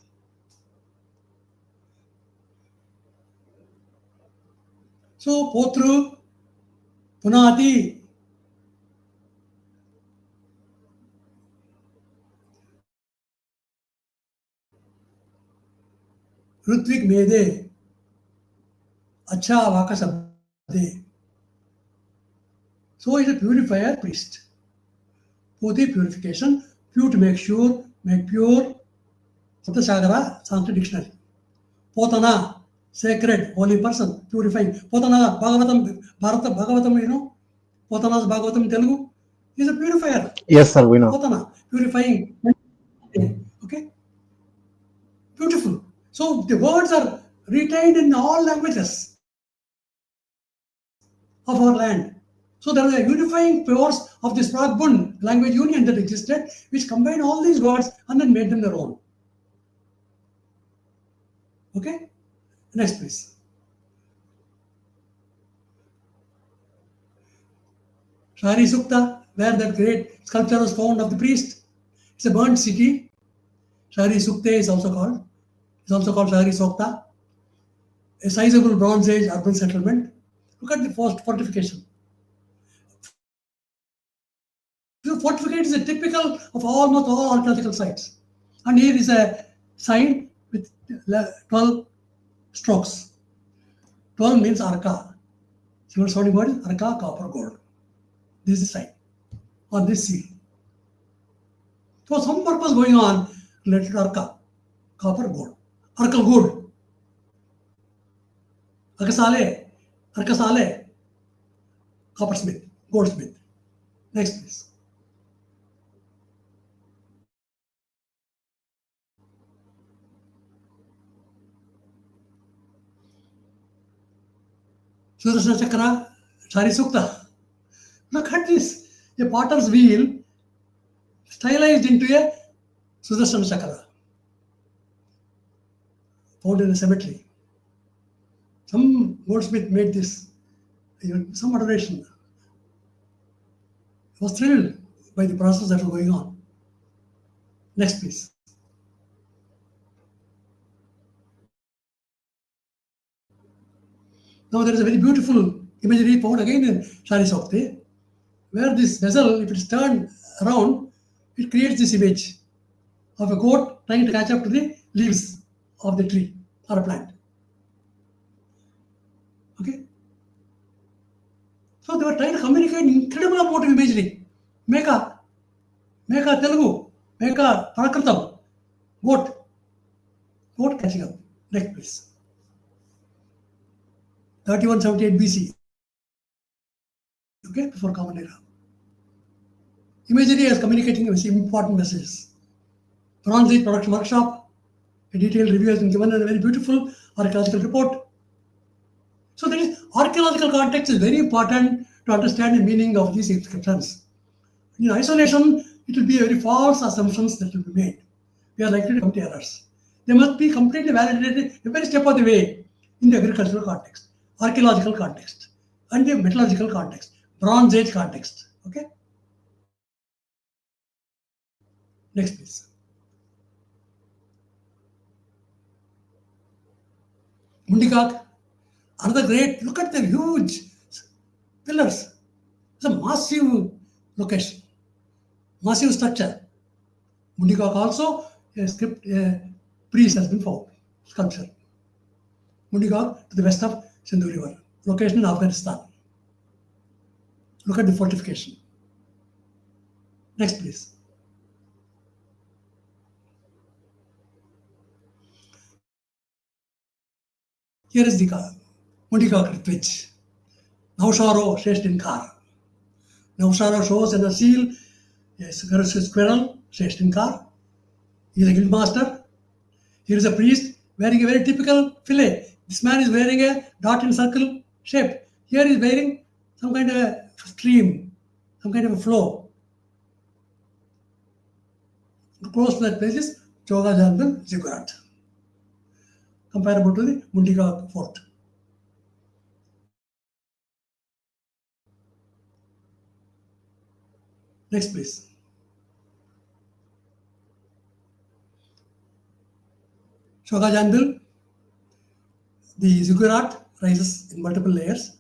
So Potru, Punati, Rutvik Mede, Acha Vakasabde. So is a purifier priest. Poti, purification, pure, to make sure, make pure. Saptasagara, Sanskrit dictionary. Potana, sacred, holy person, purifying. Potana, Bhagavatam, Bharata, Bhagavatam, Potana's Bhagavatam Telugu is a purifier. Yes, sir, we know. Potana, purifying. Okay? Beautiful. So the words are retained in all languages of our land. So there was a unifying force of this Pragbun language union that existed, which combined all these words and then made them their own. Okay? Next, please. Shari Sukta, where that great sculpture was found of the priest. It's a burnt city. Shari Sukte is also called. It's also called Shari Sokta. A sizable Bronze Age urban settlement. Look at the first fortification. The fortification is a typical of almost all archaeological sites. And here is a sign with 12 strokes. 12 means Arka. Similar sounding word is Arka, copper, gold. This is the sign on this seal. So some purpose going on related to Arka, copper, gold. Arkal gold. Arkasale, coppersmith, goldsmith. Next, please. Sudarsana Chakra, Shari Sukta. Look at this. A potter's wheel stylized into a Sudarsana Chakra. Found in a cemetery. Some goldsmith made this. Some adoration. I was thrilled by the process that was going on. Next, please. Now there is a very beautiful imagery found again in Shari Sokte, where this vessel, if it's turned around, it creates this image of a goat trying to catch up to the leaves of the tree or a plant. Okay? So they were trying to communicate incredible amount of imagery. Meka Telugu, Meka Prakritam, goat catching up. Next, please. 3178 BC. Okay, before Common Era. Imagery is communicating important messages. Bronze Age production workshop, a detailed review has been given and a very beautiful archaeological report. So there is archaeological context is very important to understand the meaning of these inscriptions. In isolation, it will be very false assumptions that will be made. We are likely to commit errors. They must be completely validated every step of the way in the agricultural context, archaeological context, and the metallurgical context, Bronze Age context. Okay? Next, please. Mundikak, another great, look at the huge pillars. It's a massive location, massive structure. Mundikak also, a priest has been found, sculpture. Mundikak to the west of Sindhu River, location in Afghanistan. Look at the fortification. Next, please. Here is the Mundikak Twitch. Nausharo Sheshtinkar. Nausharo shows in a seal, a squirrel, Sheshtinkar. He is a guild master. Here is a priest wearing a very typical fillet. This man is wearing a dot in circle shape. Here he is wearing some kind of a stream, some kind of a flow. Close to that place is Choga Jandal Ziggurat, comparable to the Mundika fort. Next, please. Choga Jandal, the ziggurat rises in multiple layers,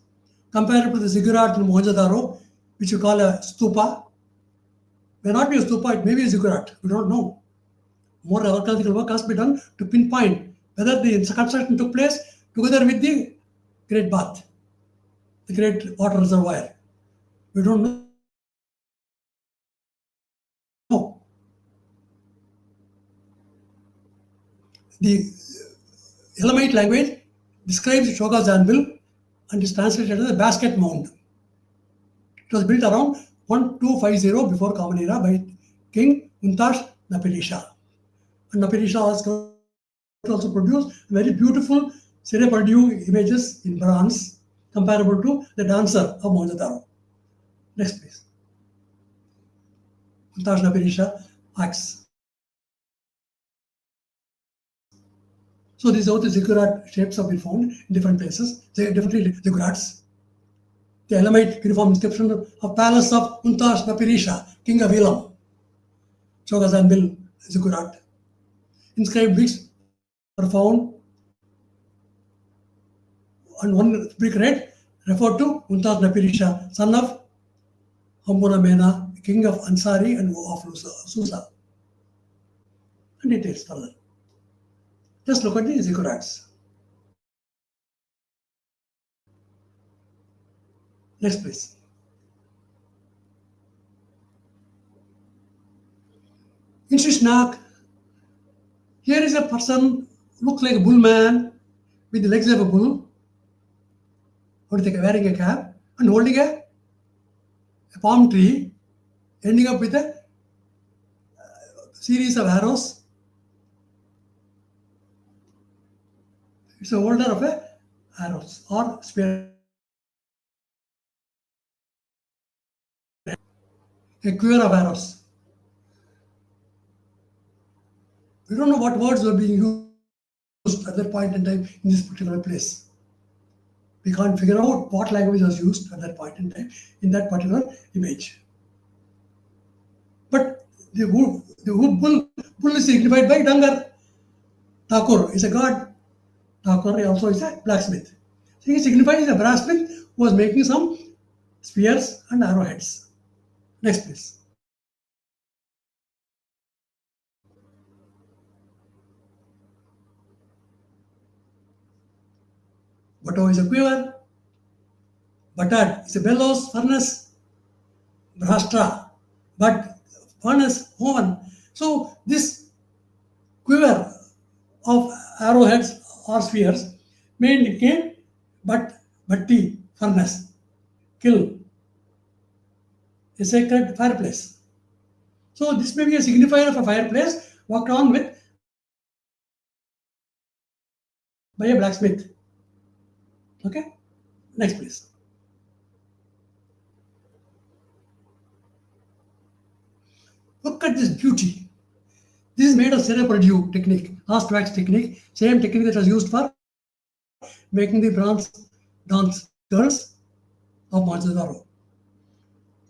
comparable to the ziggurat in Mohenjo-daro, which you call a stupa. May not be a stupa, it may be a ziggurat. We don't know. More archaeological work has to be done to pinpoint whether the construction took place together with the Great Bath, the Great Water Reservoir. We don't know. The Elamite language describes Shoga's anvil and is translated as a basket mound. It was built around 1250 before Common Era by King Untash Napirisha. And Napirisha also produced very beautiful Srinivasan images in bronze comparable to the dancer of Mohenjo-daro. Next please. Untash Napirisha axe. So these are the ziggurat shapes have been found in different places. They are definitely ziggurats. The Elamite cuneiform inscription of Palace of Untash Napirisha, King of Elam. Shoga's anvil ziggurat. Inscribed bricks were found, and one brick read referred to Untash Napirisha, son of Hambuna Mena, king of Ansari and of Susa. And it is further. Just look at the ziggurats. Next please. In Shishnak, here is a person, looks like a bull man with the legs of a bull, wearing a cap and holding a palm tree, ending up with a series of arrows. It's a holder of a arrows or spear. A quiver of arrows. We don't know what words were being used at that point in time in this particular place. We can't figure out what language was used at that point in time in that particular image. But the bull is signified by Dangar. Thakur is a god. Thakur also is a blacksmith. So he signifies a blacksmith who was making some spears and arrowheads. Next please. Bhato is a quiver. Bhatad is a bellows, furnace. Brahastra, but furnace, oven. So this quiver of arrowheads or spears may indicate bhatti, furnace, kiln, a sacred fireplace. So this may be a signifier of a fireplace worked on with by a blacksmith. Okay, next please. Look at this beauty. This is made of Sarasvati-Sindhu technique, last wax technique, same technique that was used for making the bronze dance girls of Mohenjo-daro.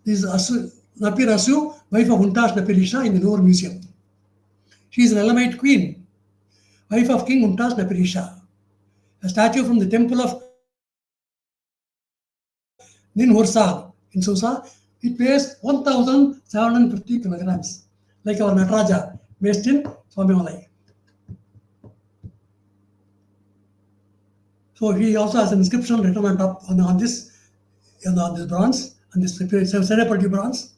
This is Napir Asu, wife of Untash Napirisha in the Louvre Museum. She is an Elamite queen, wife of King Untash Napirisha. A statue from the temple of Ninhursag in Susa. It weighs 1,750 kilograms, like our Nataraja, based in Swamimalai. So he also has an inscription written on top on this bronze, on this Sarasvati bronze.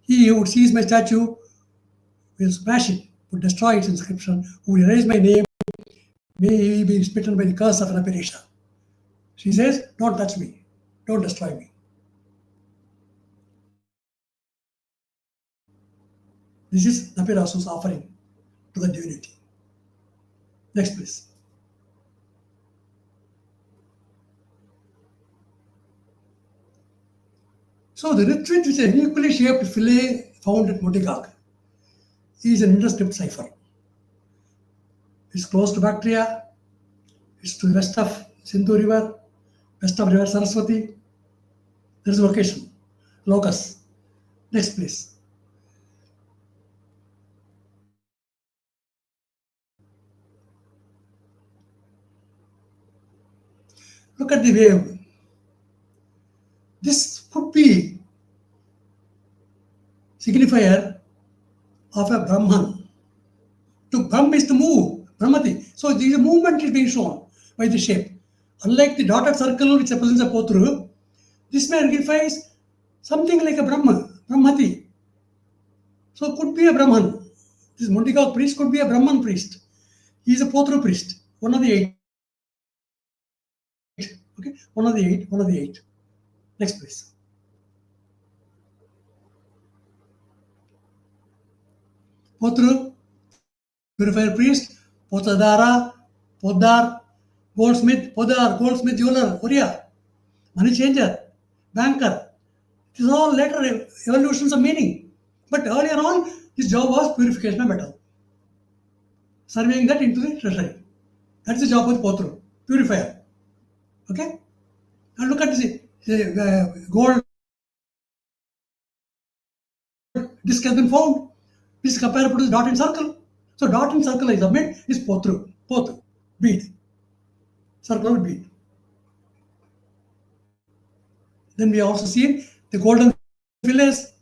He who would seize my statue will smash it, would destroy its inscription, who will erase my name, may he be smitten by the curse of Napirisha. She says, don't touch me, don't destroy me. This is Napir Asu's offering to the divinity. Next please. So the retreat is an equally shaped fillet found at Motigak is an induscript cipher. It's close to Bactria. It's to the west of Sindhu river, west of river Saraswati. There is a location, locus. Next please. Look at the wave. This could be signifier of a Brahman. To Brahm is to move, Brahmati. So the movement is being shown by the shape. Unlike the dotted circle which represents a Potru, this man signifies something like a Brahman, Brahmati. So it could be a Brahman. This Montigak priest could be a Brahman priest. He is a Potru priest, one of the 8. one of the eight, one of the eight. Next, please. Potru, purifier priest, Potadara, Podar, goldsmith, Podar, goldsmith, jeweler, Oriya, money changer, banker. It is all later evolutions of meaning. But earlier on, his job was purification of metal, surveying that into the treasury. That's the job of Potru, purifier. Okay? And look at this gold disc has been found. This is comparable to the dot and circle. So dot and circle I submit is Potru, bead, circular bead. Then we also see the golden fillets,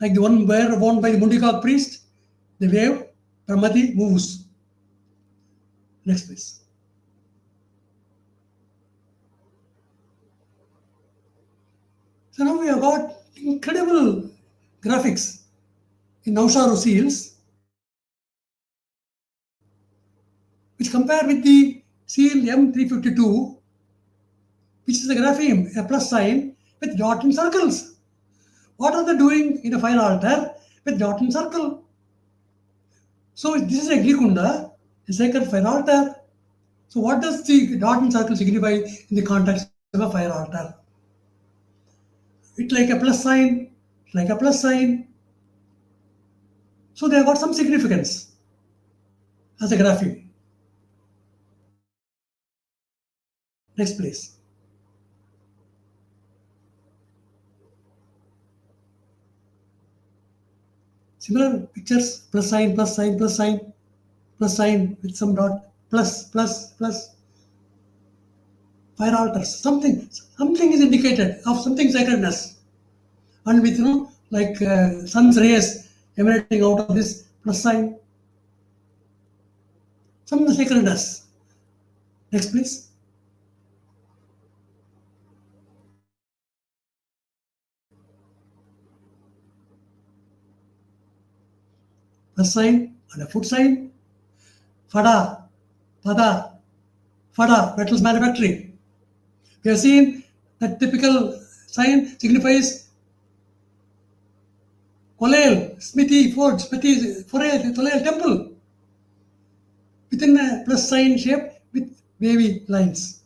like the one worn by the Mundikak priest. The wave, Brahmati moves. Next, please. So now we have got incredible graphics in Nausharu seals, which compare with the seal M352, which is a grapheme, a plus sign with dot and circles. What are they doing in a fire altar with dot and circle? So this is a Glikunda, a sacred fire altar. So what does the dot and circle signify in the context of a fire altar? It's like a plus sign, like a plus sign. So they have got some significance as a grapheme. Next, please. Similar pictures, plus sign, plus sign, plus sign, plus sign with some dot, plus, plus, plus. Fire altars, something is indicated of something sacredness. And with, like sun's rays emanating out of this plus sign, some sacredness. Next, please. Plus sign and a foot sign. Fada, Pada, Fada, metals manufacturing. We have seen that typical sign signifies Kolel, Smithy, Forge, Smithy, Tolel temple. Within a plus sign shape with wavy lines.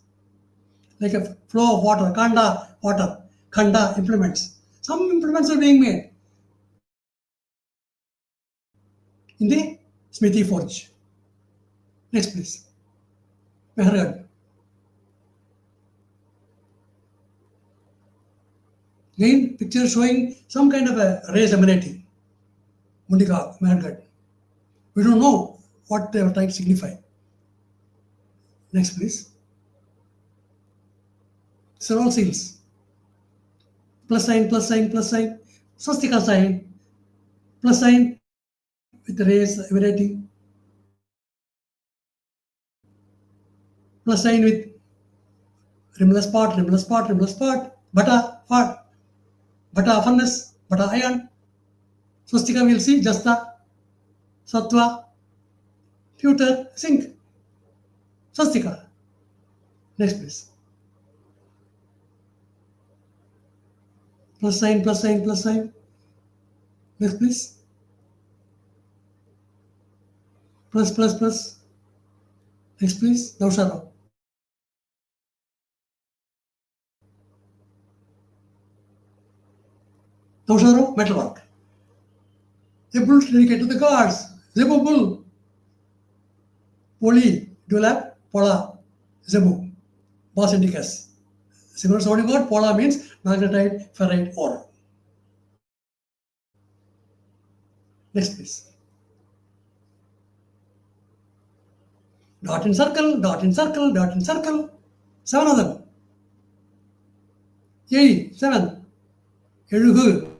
Like a flow of water, Kanda, water, Khanda implements. Some implements are being made in the Smithy forge. Next, please. Mehergarh. Again, picture showing some kind of a rays emanating. Mundika, Mehergarh. We don't know what they are trying to signify. Next, please. These are all seals. Plus sign, plus sign, plus sign. Swastika sign. Plus sign with the rays emanating. Plus sign with rimless part, rimless part, rimless part. Bata, part. Bata, furnace. Bata, iron. Swastika we'll see. Jasta, Sattva, pewter, zinc. Swastika. Next, please. Plus sign, plus sign, plus sign. Next, please. Plus, plus, plus. Next, please. Nausharu. Nausharu, metalwork. A bull dedicated to the gods. Zebu bull. Poli, Dulap, Pola, Zebu. Bos indicus. Similar sounding word, Pola means magnetite, ferrite, ore. Next, please. Dot and circle, dot and circle, dot and circle. 7 of them. 7. Elugu.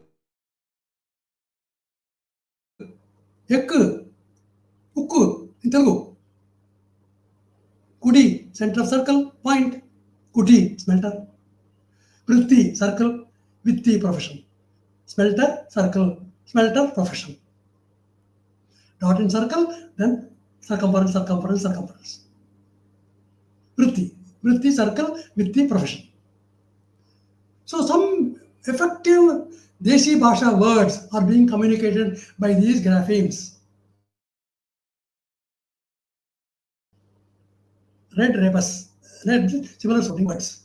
Ekku. Ukku in Telugu. Kudi, center of circle, point. Kuti, smelter. Vritti, circle, Vitti, profession. Smelter, circle, smelter, profession. Dot and circle, then circumference, circumference, circumference. Vritti, circle, Vitti, profession. So some effective Desi Bhasha words are being communicated by these graphemes. Red rebus, red similar sounding words.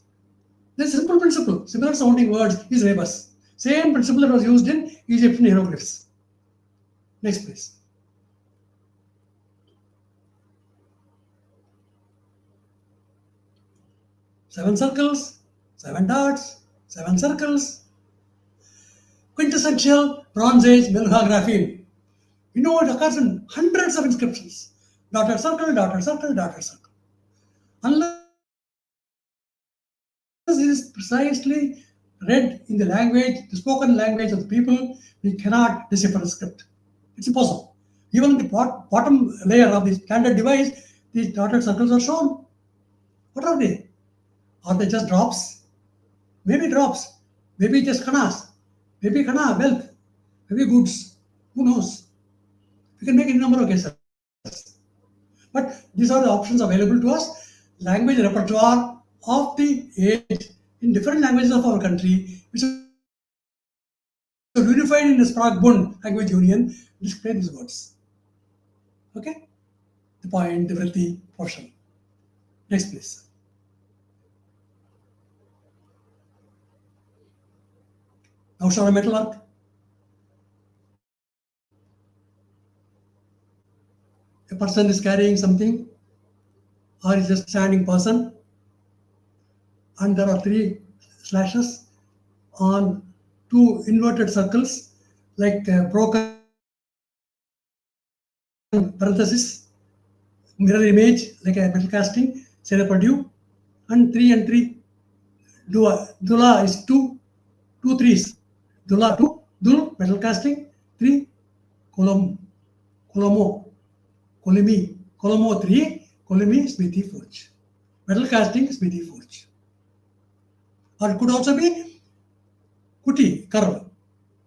This simple principle, similar sounding words is rebus. Same principle that was used in Egyptian hieroglyphs. Next please. Seven circles, seven dots, seven circles. Quintessential Bronze Age melographeme. You know it occurs in hundreds of inscriptions. Dotted circle, dotted circle, dotted circle. Unless it is precisely read in the language, the spoken language of the people, we cannot decipher the script. It's impossible. Even in the bottom layer of the standard device, these dotted circles are shown. What are they? Are they just drops? Maybe drops. Maybe just kanas. Maybe kana, wealth. Maybe goods. Who knows? We can make any number of guesses. But these are the options available to us. Language repertoire of the age in different languages of our country, which are unified in the Sprague-Bund language union, display these words. Okay? The point, the vritti portion. Next, please. Now show a metalwork. A person is carrying something, or is just standing person, and there are three slashes on two inverted circles, like broken parenthesis, mirror image, like a metal casting, Purdue, and 3 Dula is two threes. Dula 2, Dul, metal casting, 3, Kolomo, Kolomo 3, Kolimi, Smithy Forge. Metal casting, Smithy Forge. Or it could also be Kuti, curve,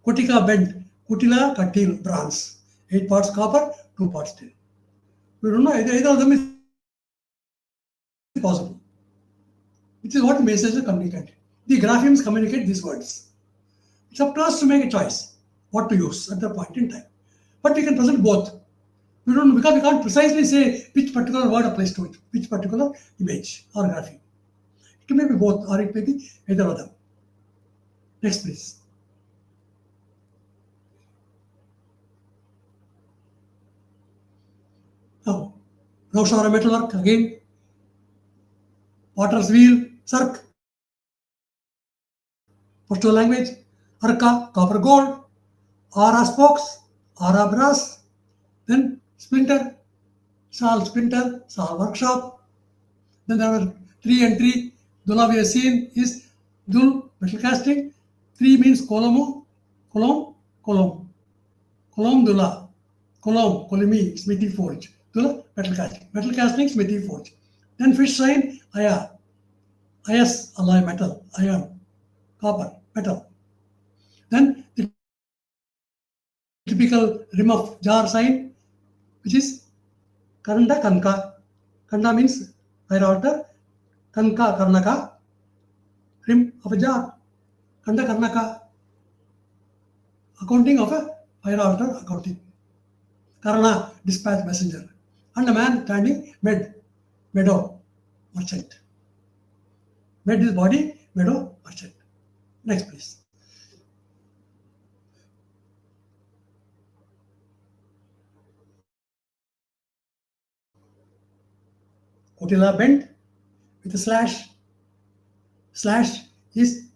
Kutika bent, Kutila, Katil, bronze. 8 parts copper, 2 parts tin. We don't know, either of them is possible. Which is what the message is communicated. The graphemes communicate these words. It's up to us to make a choice what to use at the point in time. But we can present both. Because we can't precisely say which particular word applies to it, which particular image or grapheme. It may be both, or it may be either of them. Next, please. Now show our metalwork again. Potter's wheel, circ. Pashto language, arka, copper gold, ara spokes, ara brass, then splinter, Sal workshop. Then there are 3 and 3. Dula we have seen is Dul, metal casting. 3 means Kolom, Dula, Kolimi, Smithy forge. Dula, metal casting, Smithy forge. Then fish sign, Aya, Ayas, alloy metal, iron, copper, metal. Then the typical rim of jar sign, which is Kanda Kanka. Kanda means fire altar. Kanka Karnaka. Rim of a jar. Kanda Karnaka. Accounting of a fire altar accounting. Karna dispatch messenger. And a man standing meadow merchant. Med is body, meadow merchant. Next please. Kotila bent with a slash. Slash is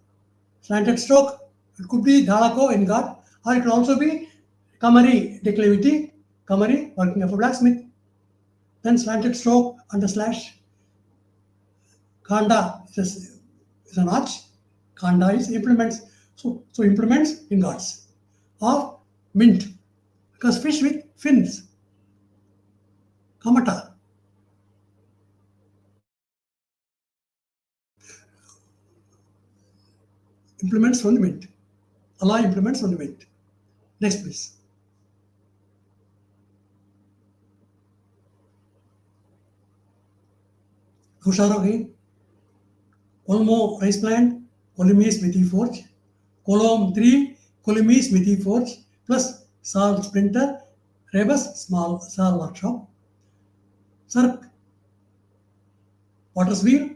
slanted stroke. It could be Dhalako in God, or it could also be Kamari declivity, Kamari working of a blacksmith. Then slanted stroke and a slash. Khanda is a notch. Khanda is implements. So implements in gods of mint, because fish with fins. Kamata. Implements from the mint. Alloy implements from the mint. Next, please. Hushar again. Olmo rice plant, Colimy Smithy Forge, Column 3, Colimy Smithy Forge, plus Saal Splinter, Rebus Small Saal Workshop, Circ Potter's Wheel,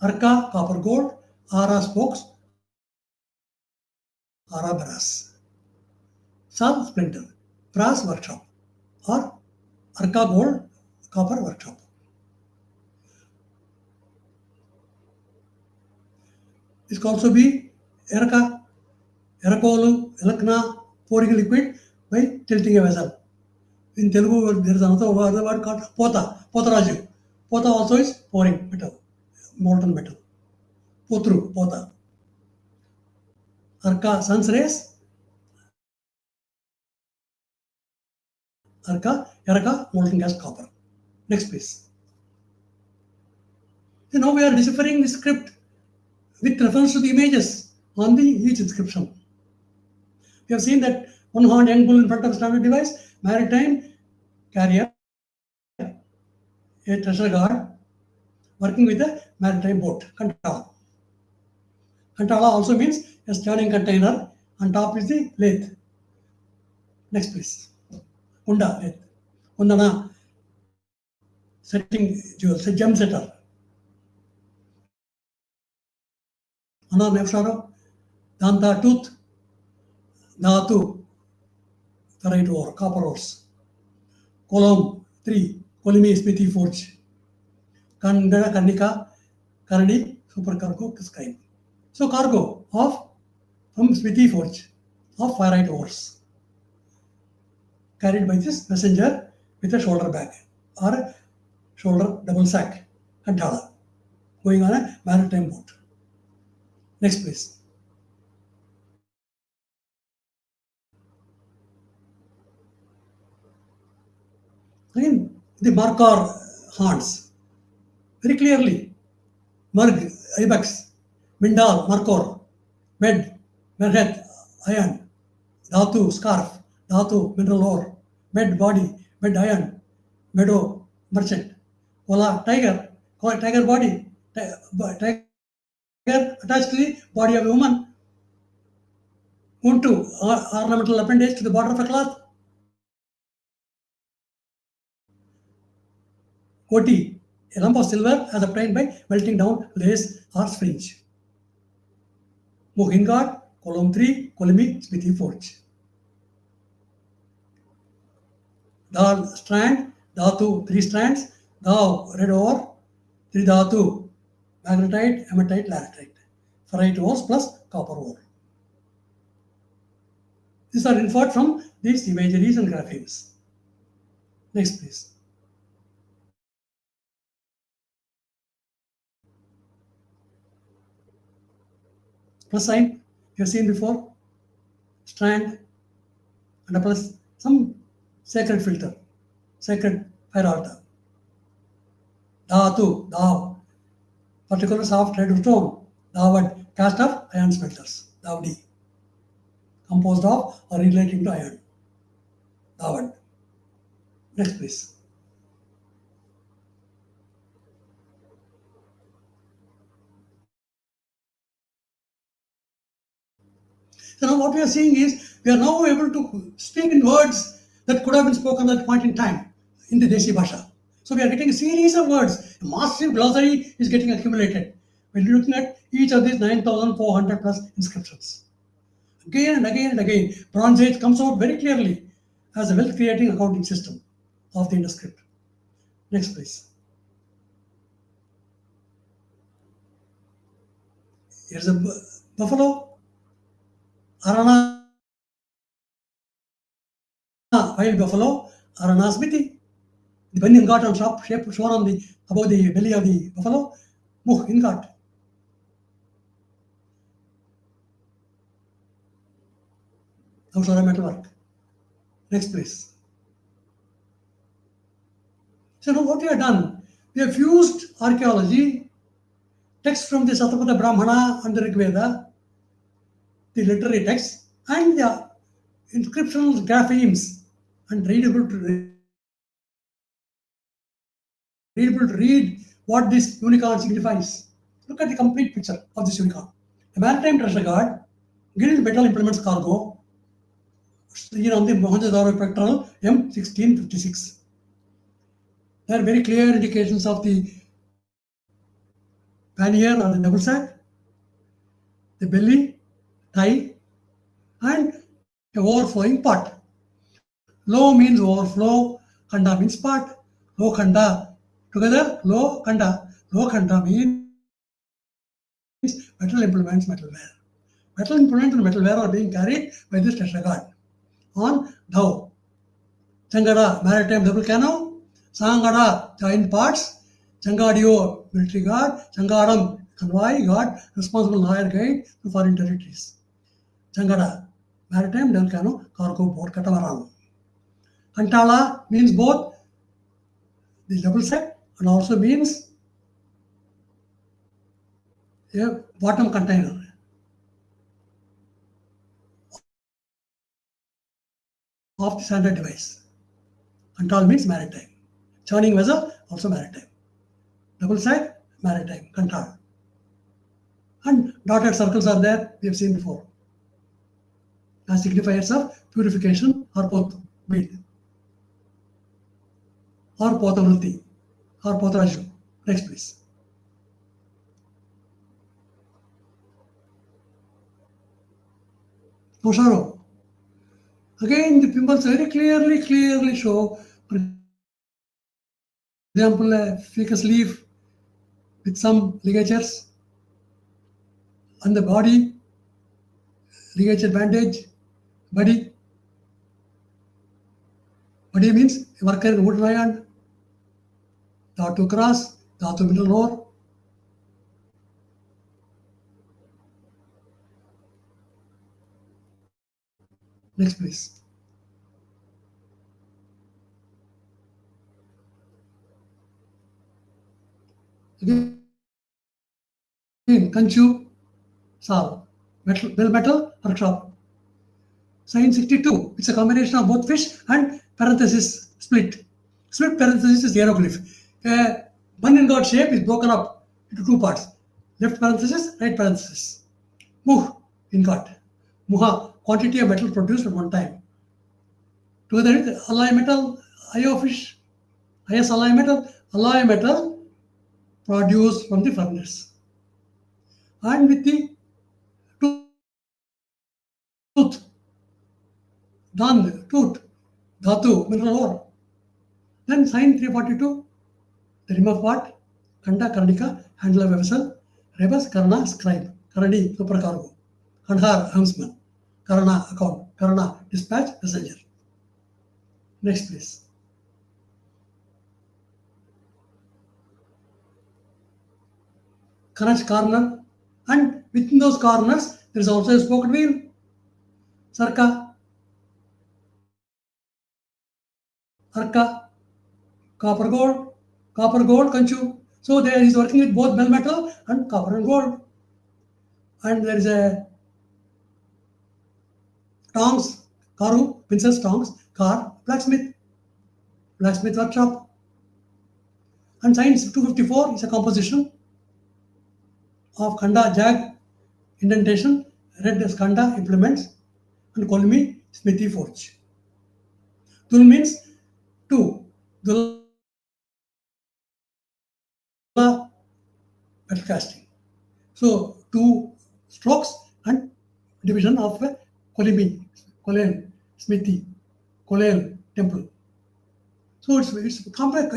Arca Copper Gold, Ara Spokes, Ara Brass, Saal Splinter, Brass Workshop, or Arca Gold Copper Workshop. This can also be Eraka, Erakolu, Elakna, pouring liquid by tilting a vessel. In Telugu, there is another word called Pota, Potaraju. Pota also is pouring metal, molten metal. Potru, Pota. Arca, sun's rays. Arca, Eraka, molten gas, copper. Next, please. So now we are deciphering the script with reference to the images on the each inscription. We have seen that one horned young bull in front of a standard device, maritime carrier, a treasure guard, working with a maritime boat, Kantala. Kantala also means a standing container, on top is the lathe. Next, please. Unda, lathe. Undana, setting jewels, a gem setter. Rameshwaram, Danta tooth, Dhatu, the right ore, copper ores. Column 3, Colimy Smithy Forge. Kannada, Karnika, Karani, supercargo, sky. So cargo of from Smithy Forge of ferrite ores carried by this messenger with a shoulder bag or a shoulder double sack, Kantala, going on a maritime boat. Next, please. Again, the marker horns very clearly. Marg, ibex, Mindal, Markor, Med, Merhet, iron, Dhatu, scarf, Dhatu, mineral ore, Med, body, Med, iron, Meadow, merchant, Kola, tiger, tiger body, tiger attached to the body of a woman, Untu, ornamental appendage to the border of a cloth, Koti, a lump of silver as obtained by melting down lace or fringe. Mohingad, column 3, Colimy, Smithy Forge. Dal, strand, Dhatu, 3 strands, Dav, red ore, 3 Dhatu, magnetite, hematite, laterite, ferrite ores plus copper ore. These are inferred from these imageries and graphics. Next, please. Plus sign, you have seen before, strand, and a plus some sacred filter, sacred fire altar. Dhatu, Dav, particular soft red stone, Davat, cast of iron smelters, Davdi, composed of or relating to iron, Davat. Next, please. So now what we are seeing is we are now able to speak in words that could have been spoken at that point in time in the Desi Bhasha. So we are getting a series of words. A massive glossary is getting accumulated. We're looking at each of these 9,400 plus inscriptions. Again and again and again, Bronze Age comes out very clearly as a wealth creating accounting system of the induscript. Next, please. Here's a buffalo. Arana, wild buffalo, Arana Smithy. The bunny ingot on top, shape shown on the above the belly of the buffalo, Muh ingot. Outside metalwork. Next, please. So now what we have done, we have fused archaeology, text from the Satapatha Brahmana and the Rig Veda, the literary text, and the inscriptional graphemes, and readable to read what this unicorn signifies. Look at the complete picture of this unicorn. A maritime treasure guard, guild metal implements cargo, seen on the Mohenjo-daro pectoral M1656. There are very clear indications of the pannier or the double sack, the belly, thigh, and a overflowing pot. Low means overflow, khanda means pot. Low khanda, together low khanda. Low khanda means metal implements, metalware. Metal implements and metalware are being carried by this treasure guard on dhow. Changada, maritime double cano. Sangada, giant parts. Changadio, military guard. Changadam, convoy guard, responsible hire guide to foreign territories. Changada, maritime double cano, cargo boat, catamaran. Kantala means both the double sack and also means a bottom container of the standard device. Kantal means maritime. Churning vessel, also maritime. Double sack, maritime, Kantal. And dotted circles are there, we have seen before, as signifiers of purification or both bead, or potavruti, or potaraju. Next, please. Nosharo. Again, the pimples very clearly show, for example, a ficus leaf with some ligatures on the body, ligature bandage, body. Body means a worker in wood iron, dhatu cross, dhatu middle roar. Next, please. Again, Kanchu, Sal, metal, bell metal, workshop. Sign 62, it's a combination of both fish and parenthesis split. Split parenthesis is hieroglyph. A bun in God shape is broken up into two parts. Left parenthesis, right parenthesis. Muh in God. Muha, quantity of metal produced at one time. Together with alloy metal, IO fish, IS alloy metal produced from the furnace. And with the tooth, tooth, dhatu, mineral ore. Then sign 342, the remove part, Kanda, Karnika, handler of a vessel, Rebus, Karna, scribe, Karani, supercargo, Kandhar, helmsman, Karana, account, Karana, dispatch, messenger. Next, please. Karach corner, and within those corners, there is also a spoked wheel, Sarka, Arka, copper gold, Kanchu. So there is working with both bell metal and copper and gold. And there is a tongs, karu, pincers, tongs, car, blacksmith workshop. And signs 254 is a composition of Khanda, jag, indentation, red as Khanda, implements, and Kolmi, smithy forge. Dul means two. Dulla, metal casting. So two strokes and division of Kolimi, Kolen, smithy, Kolel, temple. So it's complex.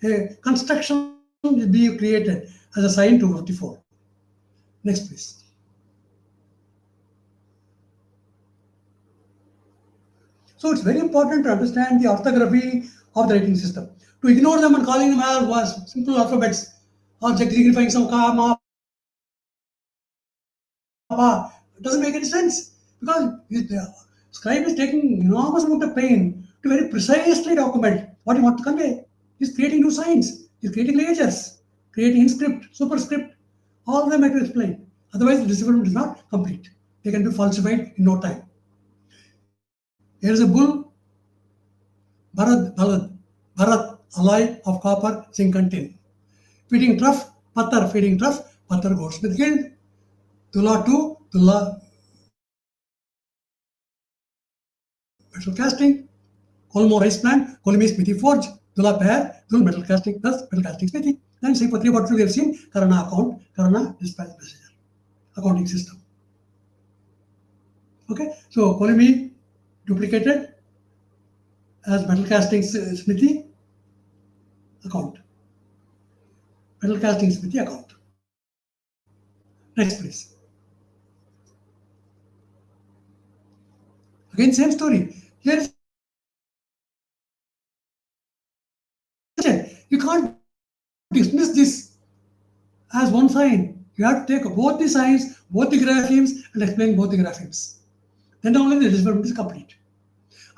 A construction is being created as a sign 254. Next, please. So it's very important to understand the orthography of the writing system. To ignore them and calling them as simple alphabets or just signifying some ka, ma, pa, it doesn't make any sense, because the scribe is taking enormous amount of pain to very precisely document what he wants to convey. He's creating new signs, he's creating ligatures, creating inscript, superscript, all of them have to explain. Otherwise, the decipherment is not complete. They can be falsified in no time. Here is a bull, Bharat, alloy of copper, zinc and tin. Feeding trough, Patar, goldsmith guild. Dula 2, Dula metal casting, Kolmo rice plant, Kolmi smithy forge, Dula pair, Dul metal casting, thus metal casting smithy. Then say for 3 what we have seen, Karana account, Karana dispatch messenger, accounting system. Okay, so Kolmi duplicated as metal casting smithy account. Metal casting smithy account. Next, please. Again, same story. Here is you can't dismiss this as one sign. You have to take both the signs, both the graphemes, and explain both the graphemes. Then only the disbursement is complete.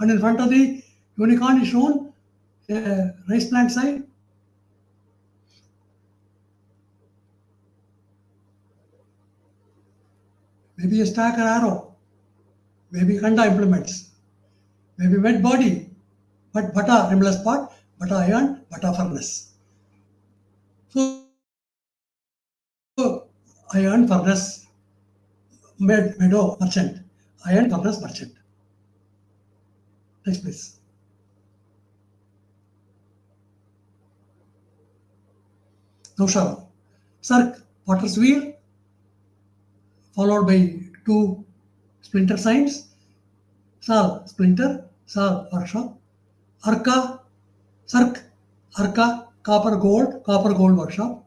And in front of the unicorn is shown a rice plant sign. Maybe a stack or arrow. Maybe Kannada implements. Maybe wet body. But Bata, rimless pot, Bata iron, Bata furnace. So iron furnace meadow merchant. Iron furnace merchant. Next, please. Rameshwaram. Circ, potter's wheel, followed by 2 splinter signs. Sal, splinter, Sal, workshop. Arka, Circ, Arka, copper gold workshop.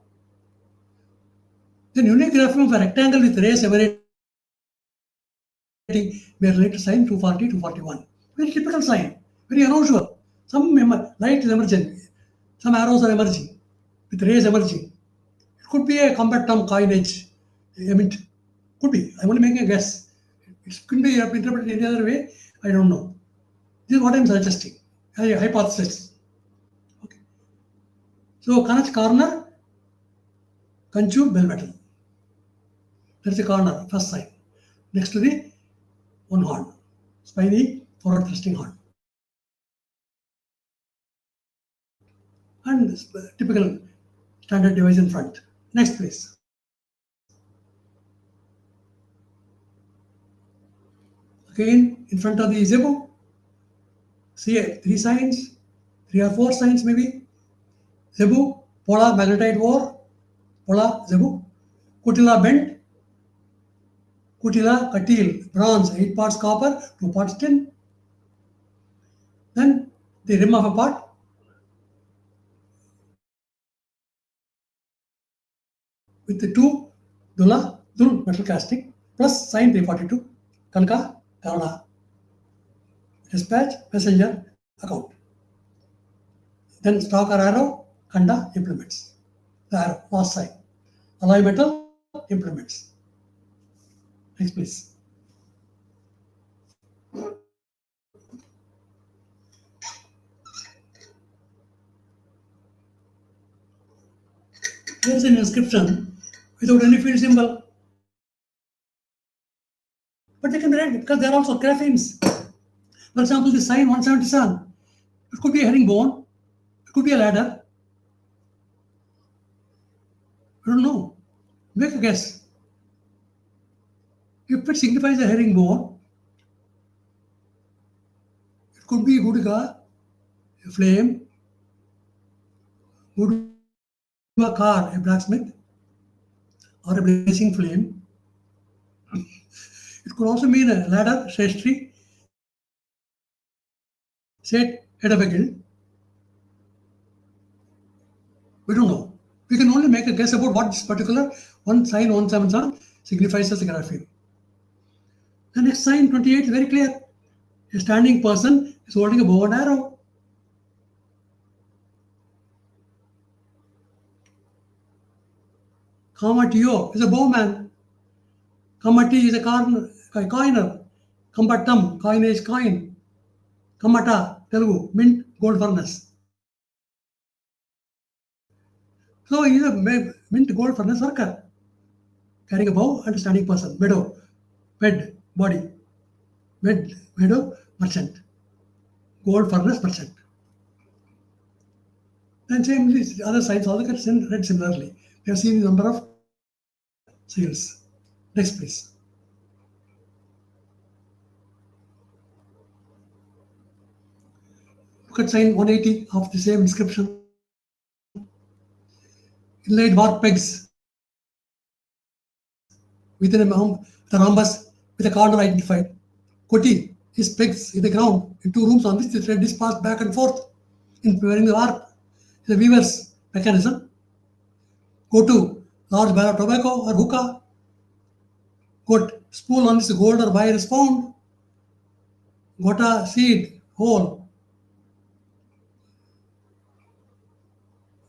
Then unique grapheme of a rectangle with rays emanating may relate to sign 240, 241. Very typical sign, very unusual. Some light is emerging, some arrows are emerging, with rays emerging. It could be a combatum coinage, mint. Could be. I'm only making a guess. It could be interpreted any other way. I don't know. This is what I'm suggesting. A hypothesis. Okay. So Kanach corner, Kanchu bell metal. That's the corner, first sign. Next to the one horn, spiny forward thrusting horn. And typical standard device in front. Next, please. Again, in front of the zebu, see 3 signs, 3 or 4 signs maybe. Zebu, Pola magnetite ore, Pola zebu, Kutila bent, Kutila katil, bronze, 8 parts copper, 2 parts tin. Then the rim of a pot, with the 2 Dul metal casting, plus sign 342, Kanka, Karana, dispatch, messenger, account. Then stock or arrow, Kanda implements. The arrow, last sign. Alloy metal implements. Next, please. Here's an inscription without any field symbol. But they can be read because they are also graphemes. For example, the sign 177. It could be a herringbone. It could be a ladder. I don't know. Make a guess. If it signifies a herringbone, it could be a gudga, a flame, would be a car, a blacksmith, or a blazing flame. It could also mean a ladder, Shri, set, head of a guild. We don't know. We can only make a guess about what this particular one sign 177 signifies as a grapheme. The next sign 28 is very clear. A standing person is holding a bow and arrow. Kamatio is a bowman. Kamati is a coiner. Kambatam, coinage coin. Kamata, Telugu, mint, gold furnace. So he is a mint gold furnace worker. Carrying a bow and a standing person. Meadow, bed, body. Bed, meadow, merchant. Gold furnace merchant. And same the other signs also get read similarly. We have seen the number of seals. Next, please. Look at sign 180 of the same inscription. Inlaid bark pegs within a the rhombus with a corner identified. Koti is pegs in the ground in two rooms on which the thread is passed back and forth in preparing the warp. The weaver's mechanism. Go to large barrel of tobacco or hookah. Got spool on which the gold or wire is found. Got a seed hole.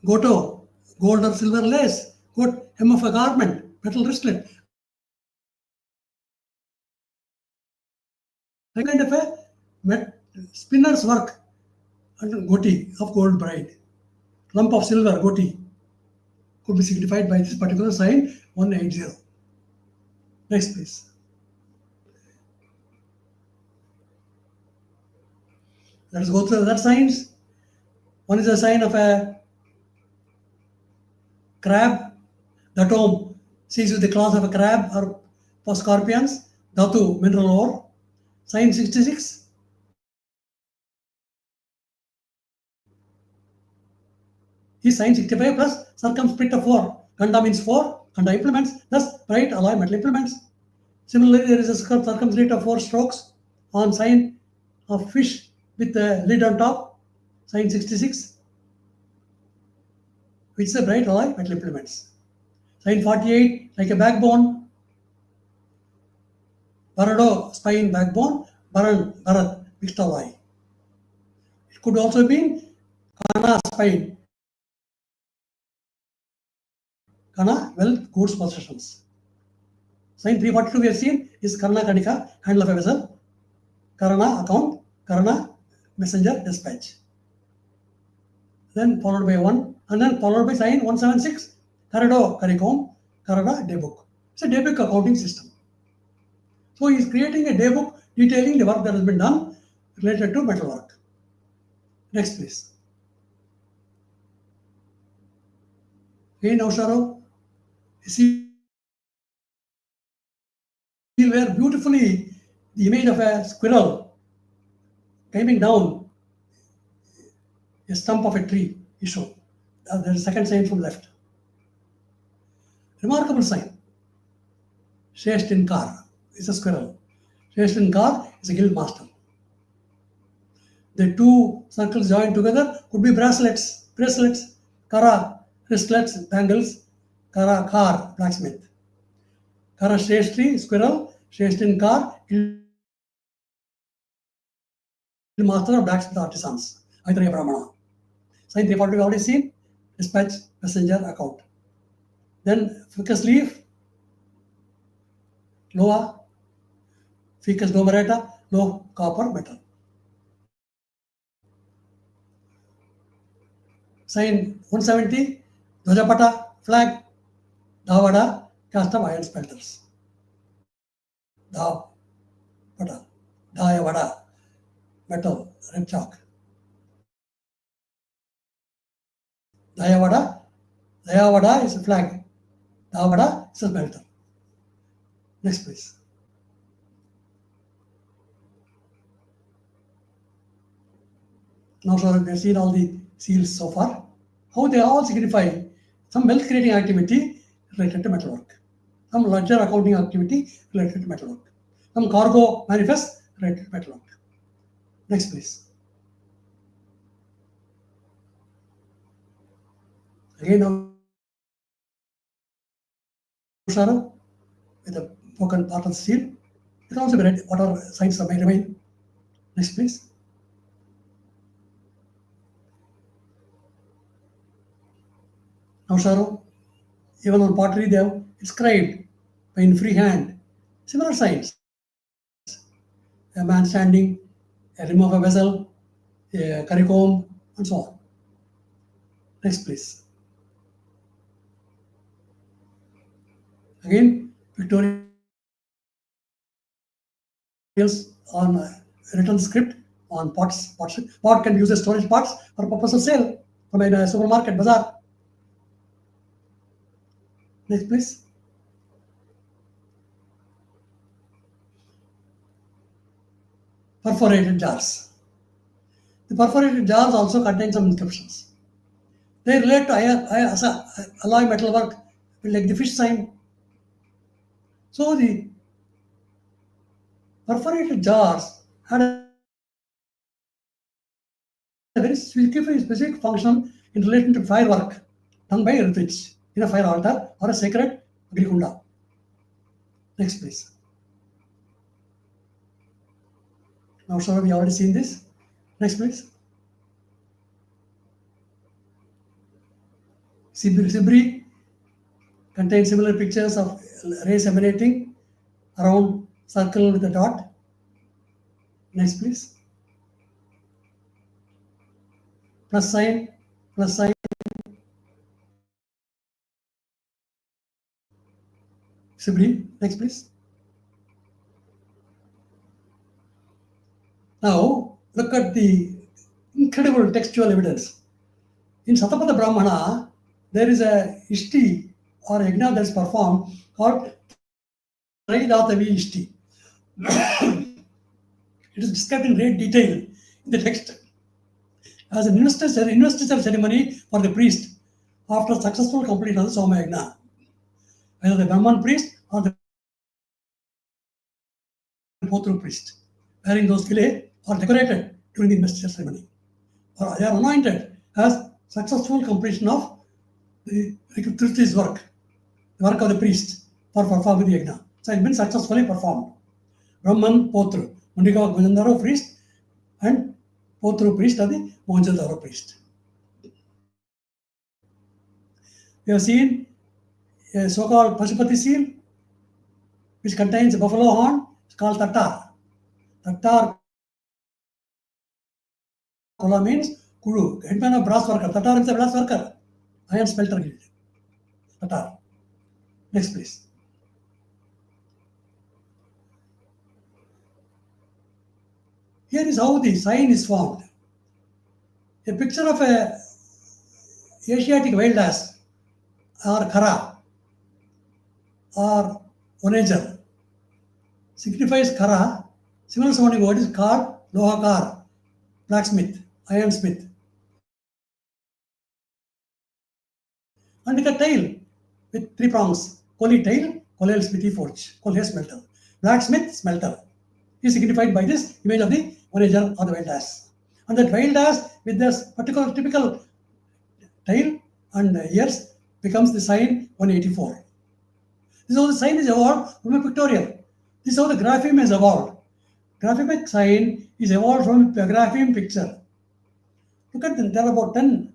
Goto, gold or silver lace. Got hem of a garment, metal wristlet. Kind of a spinner's work and goti of gold bride. Lump of silver goti could be signified by this particular sign 180. Next, please. Let us go through other signs. One is a sign of a crab. The tomb sees with the claws of a crab or for scorpions. Dhatu, mineral ore. Sign 66. Is sign 65 plus circumscript of 4. Kanda means 4. Kanda implements, thus bright alloy metal implements. Similarly, there is a circumscript of 4 strokes on sign of fish with a lid on top. Sign 66. Which is a bright alloy metal implements. Sign 48, like a backbone. Barado, spine, backbone. Baran, Bharat, mixed alloy. It could also be Kana, spine. Kana, wealth, goods, possessions. Sign 342 we have seen is Karna Kanika, handle of a vessel. Karana, account. Karana, messenger, dispatch. Then followed by 1, and then followed by sign 176. Karado, Karicom. Karada, daybook. It's a daybook accounting system. So he is creating a daybook detailing the work that has been done related to metalwork. Next, please. Again, Nausharo, you see where beautifully the image of a squirrel climbing down a stump of a tree is shown. There is a second sign from left. Remarkable sign. Shreshtinkar is a squirrel. Shreshtinkar is a guild master. The two circles joined together could be bracelets, kara, wristlets, bangles, kara, kar, blacksmith. Kara Shrestri, squirrel, Shreshtinkar, guild master of blacksmith artisans, Aitraya Brahmana. Sign 340 we already seen, dispatch, messenger, account. Then ficus leaf, Loa, ficus domerata, low copper metal. Sign 170, Dhwajapata, flag, Dhavada, cast of iron spelters. Dhavpada, Dhayavada, metal, red chalk. Dhayavada is a flag. Dhavada is a smelter. Next, please. Now, so we have seen all the seals so far. How they all signify some wealth creating activity related to metalwork, some ledger accounting activity related to metalwork, some cargo manifest related to metalwork. Next, please. Again, now, Shara, with a broken part of the seal. It can also be read whatever signs may remain. Next, please. Now, Sharo, even on pottery, they have inscribed in freehand similar signs. A man standing, a rim of a vessel, a currycomb, and so on. Next, please. Again, pictorials on written script on pots. Pot can be used as storage pots for purpose of sale from a supermarket, bazaar. Next, please. perforated jars. The perforated jars also contain some inscriptions. They relate to alloy metal work, like the fish sign. So the perforated jars had a very specific function in relation to firework done by earthquakes in a fire altar or a sacred agrikunda. Next, please. Now, sure, we already seen this. Next, please. Sibri contains similar pictures of rays emanating around circle with a dot. Next, please. Plus sign, plus sign. Sibri. Next, please. Now, look at the incredible textual evidence. In Satapada Brahmana, there is a ishti or yajna that is performed called Traidatavi ishti. It is described in great detail in the text as an investiture ceremony for the priest after successful completion of the Soma Yajna. Either the Brahman priest or the Potru priest, wearing those fillet, are decorated during the investiture ceremony. Or they are anointed as successful completion of the Triti's work, the work of the priest for performing the Yajna. So it has been successfully performed. Brahman, Potru, Mundika Mohenjo-daro priest, and Potru priest are the Mohenjo-daro priest. We have seen a so-called Pashupati seal, which contains a buffalo horn. It's called Tattar. Tattar Kola means Kulu, headman of brass worker. Tattar is a brass worker. Iron smelter guild. Tattar. Next, please. Here is how the sign is formed. A picture of a Asiatic wild ass or Kara or onager signifies Kara. Similar sounding word is Kar, Lohakar, blacksmith, ironsmith. And with a tail with 3 prongs, Koli tail, Kolel smithy forge, Kolhe smelter. Blacksmith, smelter is signified by this image of the onager or the wild ass. And that wild ass with this particular typical tail and ears becomes the sign 184. This is how the sign is evolved from a pictorial. This is how the grapheme is evolved. Graphic sign is evolved from a grapheme picture. Look at them, there are about 10,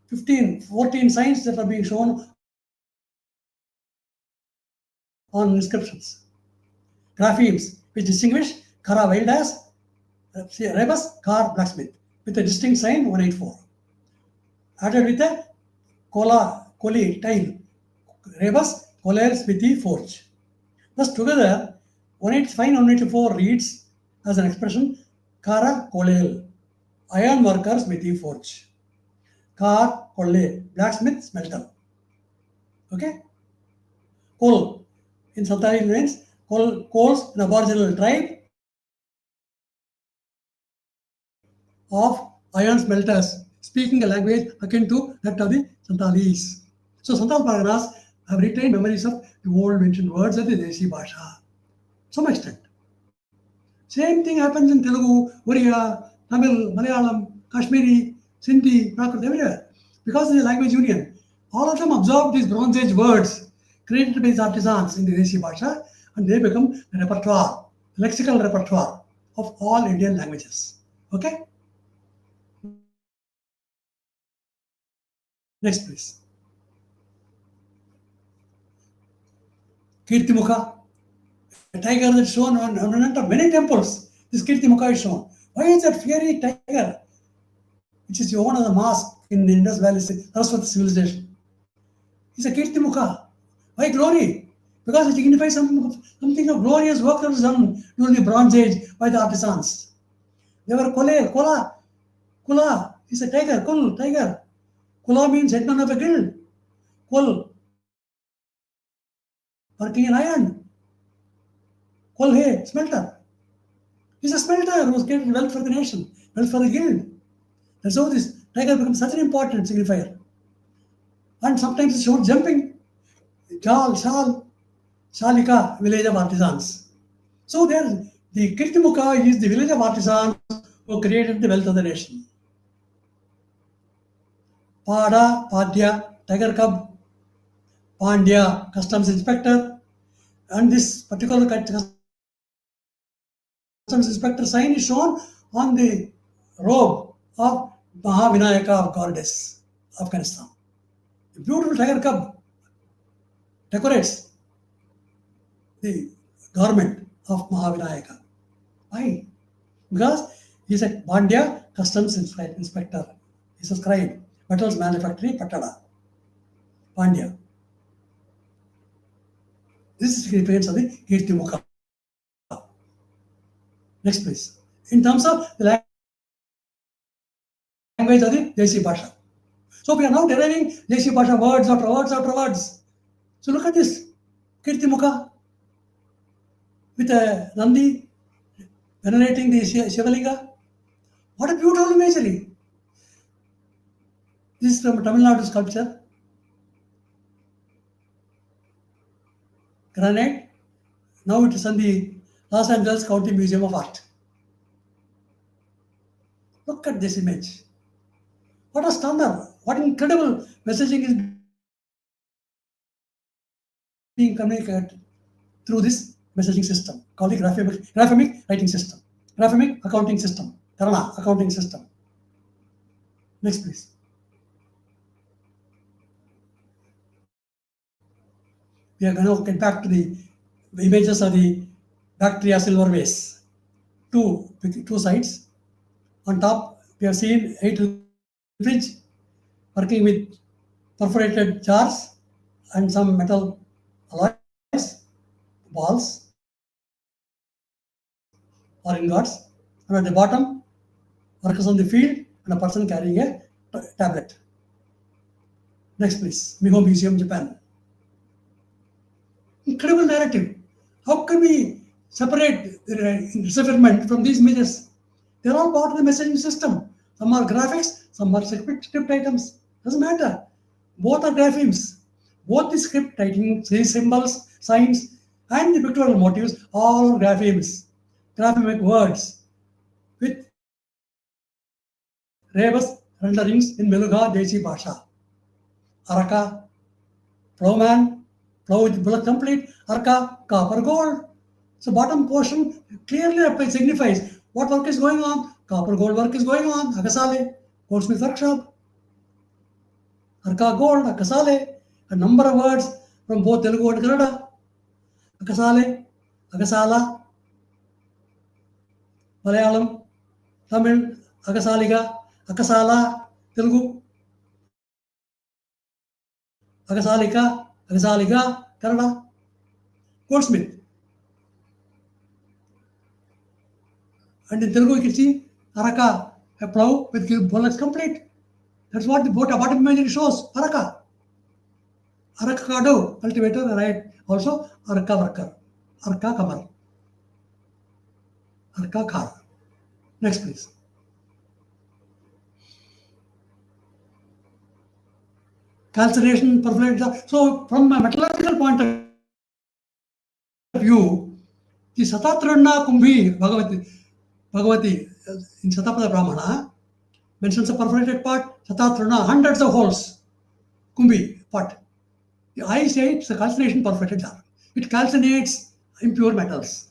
15, 14 signs that are being shown on inscriptions. Graphemes, which distinguish Kara wild ass, Rebus, Kar blacksmith, with a distinct sign 184. Added with a Koli tail, Rebus, Koler smithy forge. Thus together, 184 reads as an expression Kara Kolel, iron worker smithy forge. Kar Kolle, blacksmith smelter. Okay? Kol in Santali means Kols, an aboriginal tribe of iron smelters, speaking a language akin to that of the Santalis. So Santal Parganas have retained memories of the old ancient words of the Desi Bhasha. Some extent. Same thing happens in Telugu, Oriya, Tamil, Malayalam, Kashmiri, Sindhi, Prakrit, everywhere. Because of the language union, all of them absorb these Bronze Age words created by these artisans in the Desi Bhasha, and they become the repertoire, the lexical repertoire of all Indian languages. Okay? Next, please. Kirtimukha, a tiger that's shown on many temples. This Kirtimukha is shown. Why is that fiery tiger, which is one of the masks in the Indus Valley Saraswati civilization? It's a Kirtimukha. Why glory? Because it signifies something of glorious work that was done during the Bronze Age by the artisans. They were Kula is a tiger, tiger. Kula means headman of a guild. Kul, working in iron. Kolhe, smelter. He's a smelter who's created wealth for the nation, wealth for the guild. That's how this tiger becomes such an important signifier. And sometimes it's shown jumping. Shalika, village of artisans. So there, the Kirtimukha is the village of artisans who created the wealth of the nation. Pada, Padya, tiger cub, Pandya, customs inspector, and this particular customs inspector sign is shown on the robe of Mahavinayaka of goddess, Afghanistan. A beautiful tiger cub decorates the garment of Mahavinayaka. Why? Because he is a Bandya customs inspector. He is a scribe, metals manufacturing, Pattada. Pandya. This is the significance of the Kirtimukha. Next, please. In terms of the language of the Desi Bhasha. So we are now deriving Desi Bhasha words after words after words. So look at this. Kirtimukha with a Nandi venerating the Shivalinga. What a beautiful imagery. This is from Tamil Nadu sculpture. Granite. Now it is on the Los Angeles County Museum of Art. Look at this image. What a stunner. What incredible messaging is being communicated through this messaging system called the graphemic writing system, graphemic accounting system, Kannada accounting system. Next, please. We are going to get back to the images of the Bactria silver vase. Two sides. On top, we have seen 8 fridge working with perforated jars and some metal alloys, balls or ingots. And at the bottom, workers on the field and a person carrying a tablet. Next, please. Miho Museum, Japan. Incredible narrative. How can we separate the decipherment from these images? They're all part of the messaging system. Some are graphics, some are script items. Doesn't matter. Both are graphemes. Both the script writing, symbols, signs, and the pictorial motifs, all are graphemes. Graphemic words with rebus renderings in Meluga Desi Bhasha. Araka, plowman, plow with bullock complete, Arka, copper gold. So bottom portion clearly signifies what work is going on. Copper gold work is going on. Agasale, goldsmith workshop. Arka gold, Akasale. A number of words from both Telugu and Kannada. Akasale, Agasala, Malayalam, Tamil, Agasaliga, Akasala, Telugu, Agasalika, Agasaliga, Kannada, goldsmith. And in Telugu, you can see Araka, a plow with bullocks complete. That's what the bottom image shows. Araka. Araka Kadu, cultivator, right? Also, Araka worker. Araka Kamar. Araka Khar. Next, please. Calcination, perforated. So, from a metallurgical point of view, the Satatrana Kumbhi, Bhagavati in Satapada Brahmana mentions a perforated part, Satatrana, hundreds of holes, Kumbhi pot. The I say it's a calcination perforated jar. It calcinates impure metals.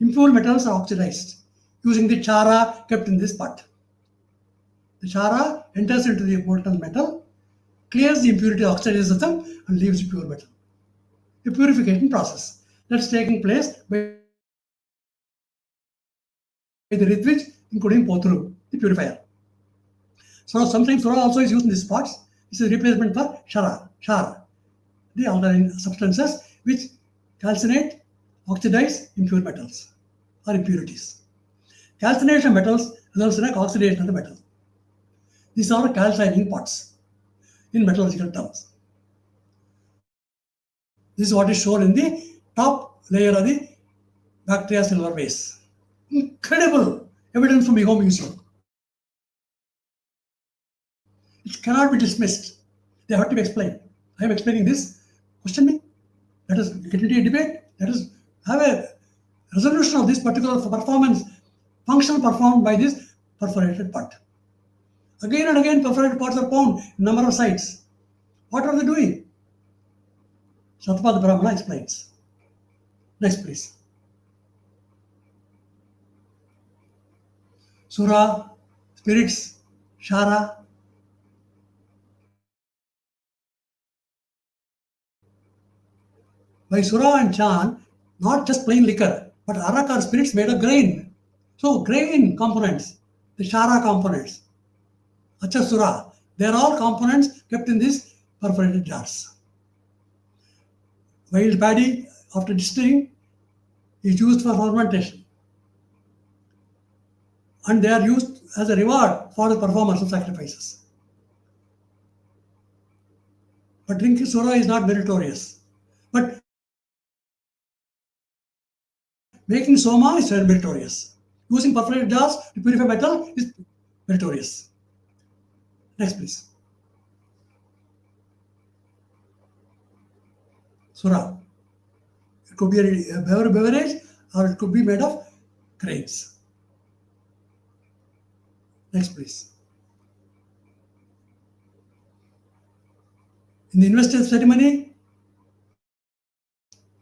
Impure metals are oxidized using the chara kept in this pot. The chara enters into the molten metal, clears the impurity, oxidizes them, and leaves the pure metal. A purification process that's taking place by the Ritwich, including Poturu, the purifier. So sometimes Sora also is used in these pots. This is a replacement for Shara, the alkaline substances which calcinate, oxidize impure metals or impurities. Calcination of metals results in oxidation of the metal. These are calcining pots in metallurgical terms. This is what is shown in the top layer of the Bactria silver vase. incredible evidence from Ego Museum. It cannot be dismissed. They have to be explained. I am explaining this. Question me. Let us get into a debate. Let us have a resolution of this particular performance, function performed by this perforated pot. Again and again, perforated pots are found in number of sites. What are they doing? Shatapatha Brahmana explains. Next, please. Sura, spirits, Shara. By Sura and Chan, not just plain liquor, but arak are spirits made of grain. So grain components, the Shara components, Acha Sura, they are all components kept in these perforated jars. Wild paddy, after distilling, is used for fermentation. And they are used as a reward for the performance of sacrifices. But drinking Sura is not meritorious. But making Soma is meritorious. Using perforated jars to purify metal is meritorious. Next, please. Sura. It could be a beverage or it could be made of grains. Next, please. In the investor ceremony,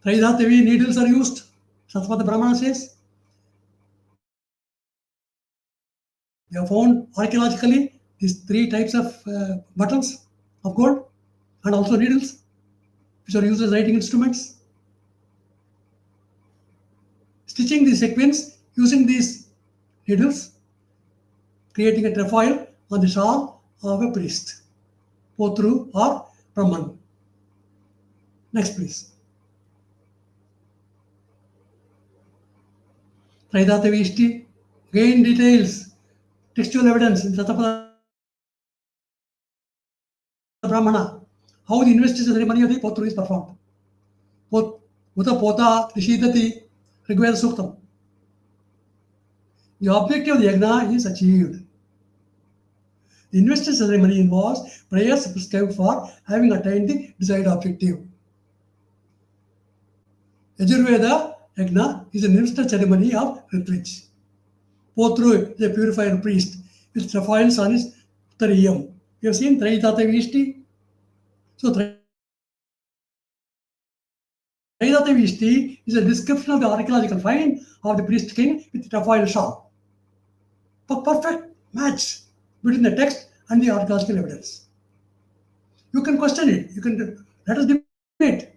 Traidhatavi needles are used. Shatapatha Brahmana says. They have found archaeologically these three types of buttons of gold and also needles, which are used as writing instruments. Stitching the sequins using these needles, creating a trefoil on the shawl of a priest, Potru or Brahman. Next, please. Traidhatavi, again details, textual evidence in Shatapatha Brahmana, how the investiture ceremony of the Potru is performed. Uta Pota Rishidati Rigveda Suktam. The objective of the yagna is achieved. The investiture ceremony involves prayers prescribed for having attained the desired objective. Yajurveda yagna is an investiture ceremony of retreats. Potru is a purifier priest with trefoils on his uttariyam. You have seen Traidhatavi. So Traidhatavi is a description of the archaeological find of the priest king with trefoil shawl. A perfect match between the text and the archaeological evidence. You can question it. You can let us debate.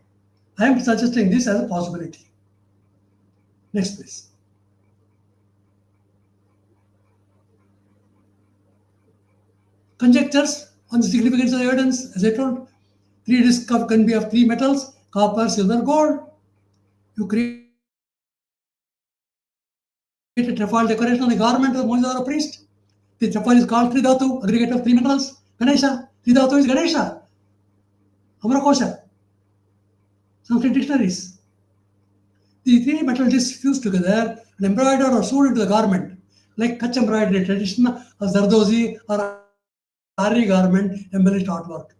I am suggesting this as a possibility. Next, please. Conjectures on the significance of the evidence, as I told, 3 discs can be of 3 metals, copper, silver, gold. You create a trefoil decoration on the garment of the Mohenjo-daro priest. The trefoil is called Tridhatu, aggregate of 3 metals. Ganesha. Tridhatu is Ganesha. Amrakosha. Sanskrit dictionaries. The 3 metal discs fused together and embroidered or sewed into the garment, like Kutch embroidery tradition of Zardozi or Ari garment embellished artwork.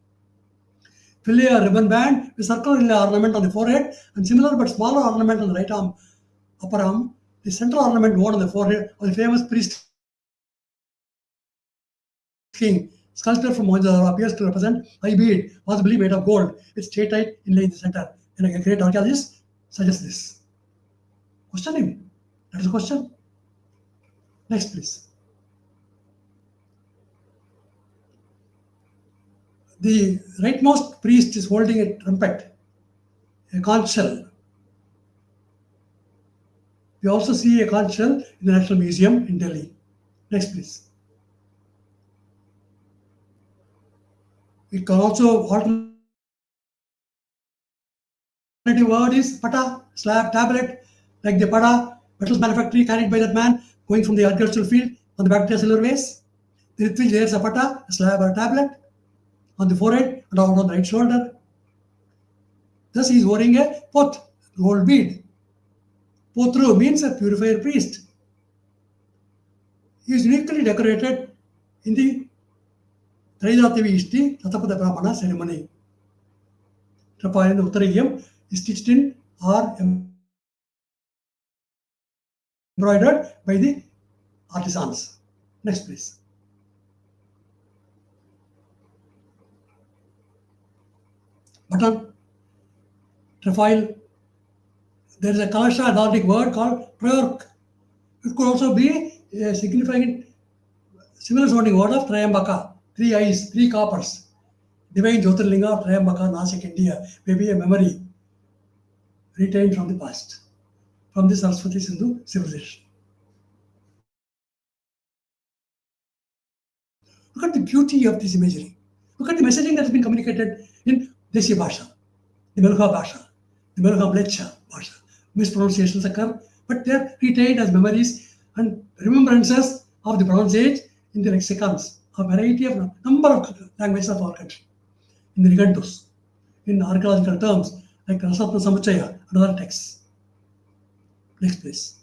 Fillet a ribbon band with circular inlay ornament on the forehead and similar but smaller ornament on the right arm, upper arm. The central ornament worn on the forehead of the famous priest king, sculpture from Mohenjo-daro, appears to represent high bead, possibly made of gold, with straight-eyed inlay in the center. And a great archaeologist suggests this. Question him. That is a question. Next, please. The rightmost priest is holding a trumpet, a conch shell. We also see a conch shell in the National Museum in Delhi. Next, please. It can also, alternative word is pata, slab, tablet, like the pada, metals manufactory carried by that man going from the agricultural field on the back to a silver vase. The Ritvij wears a pata, a slab or a tablet on the forehead and out on the right shoulder. Thus he is wearing a pot, gold bead. Potru means a purifier priest. He is uniquely decorated in the Traidatyavi Ishti Tatapada Brahmana ceremony. Trefoil in the Uttariyam is stitched in or embroidered by the artisans. Next, please. Button, trefoil. There is a Kalasha Nordic word called Prayork. It could also be a significant similar sounding word of Trayambaka, 3 eyes, 3 coppers. Divine Jyotirlinga of Trayambaka, Nasik, India, may be a memory retained from the past, from the Sarasvati-Sindhu civilization. Look at the beauty of this imagery. Look at the messaging that has been communicated in Desi Bhasha, the Melha Bhasha, the Melha Mlecha Bhasha. Mispronunciations occur, but they are retained as memories and remembrances of the Bronze Age in the lexicons, a variety of number of languages of our country, in the Nigantus, in archaeological terms like Rasatna Samuchaya and other texts. Next, please.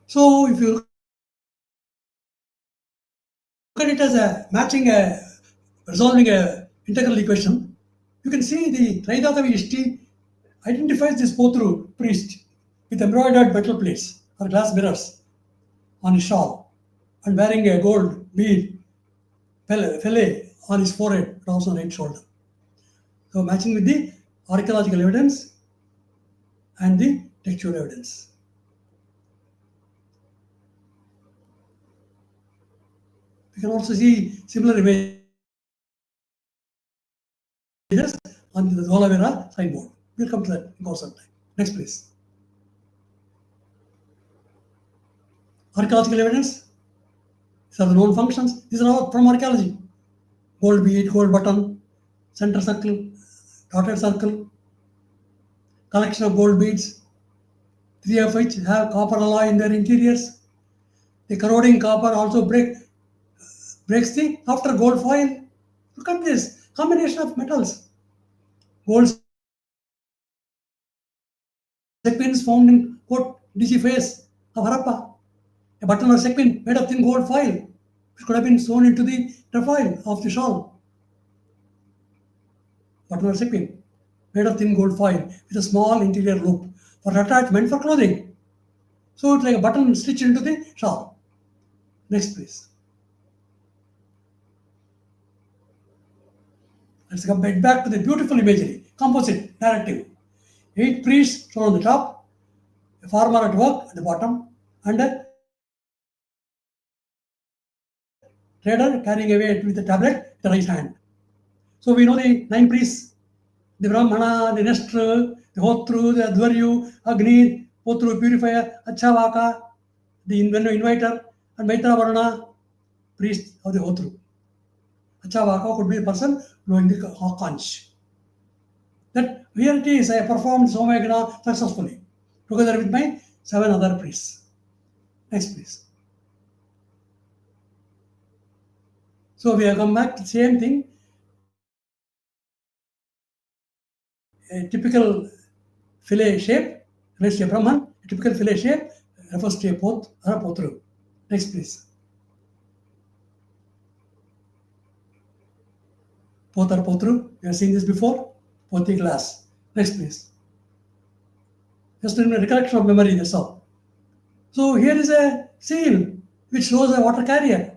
So, if you look at it as a matching, resolving a integral equation, you can see the Traidatavi Ishti identifies this Potru priest with embroidered metal plates or glass mirrors on his shawl and wearing a gold bead fillet on his forehead and also right shoulder. So matching with the archaeological evidence and the textual evidence. We can also see similar images on the Dholavira signboard. We'll come to that in course of time. Next, please. Archaeological evidence. These are the known functions. These are all from archaeology. Gold bead, gold button, center circle, dotted circle, collection of gold beads, 3 of which have copper alloy in their interiors. The corroding copper also breaks the after gold foil. Look at this combination of metals. Gold sequins found in Fort Digi face of Harappa. A button or sequin made of thin gold foil, which could have been sewn into the trefoil of the shawl. Button or sequin made of thin gold foil with a small interior loop for attachment for clothing. So it's like a button stitched into the shawl. Next, please. Let's come back to the beautiful imagery, composite narrative. 8 priests shown on the top, a farmer at work at the bottom, and a trader carrying away with the tablet with the right hand. So we know the 9 priests, the Brahmana, the Nestor, the Hotru, the Advaryu, Agni, Potru, purifier, Achavaka, the inviter, and Maitra Varna, priest of the Hotru. Achavaka could be a person knowing the conch. That here it is, I performed Somagana successfully, together with my 7 other priests. Next, please. So we have come back to the same thing. A typical fillet shape refers to a Brahman. A typical fillet shape refers to a Poth or a Potru. Next, please. Poth or Potru. We have seen this before. Pothi glass. Next, please. Just in a recollection of memory, that's all. So here is a seal which shows a water carrier.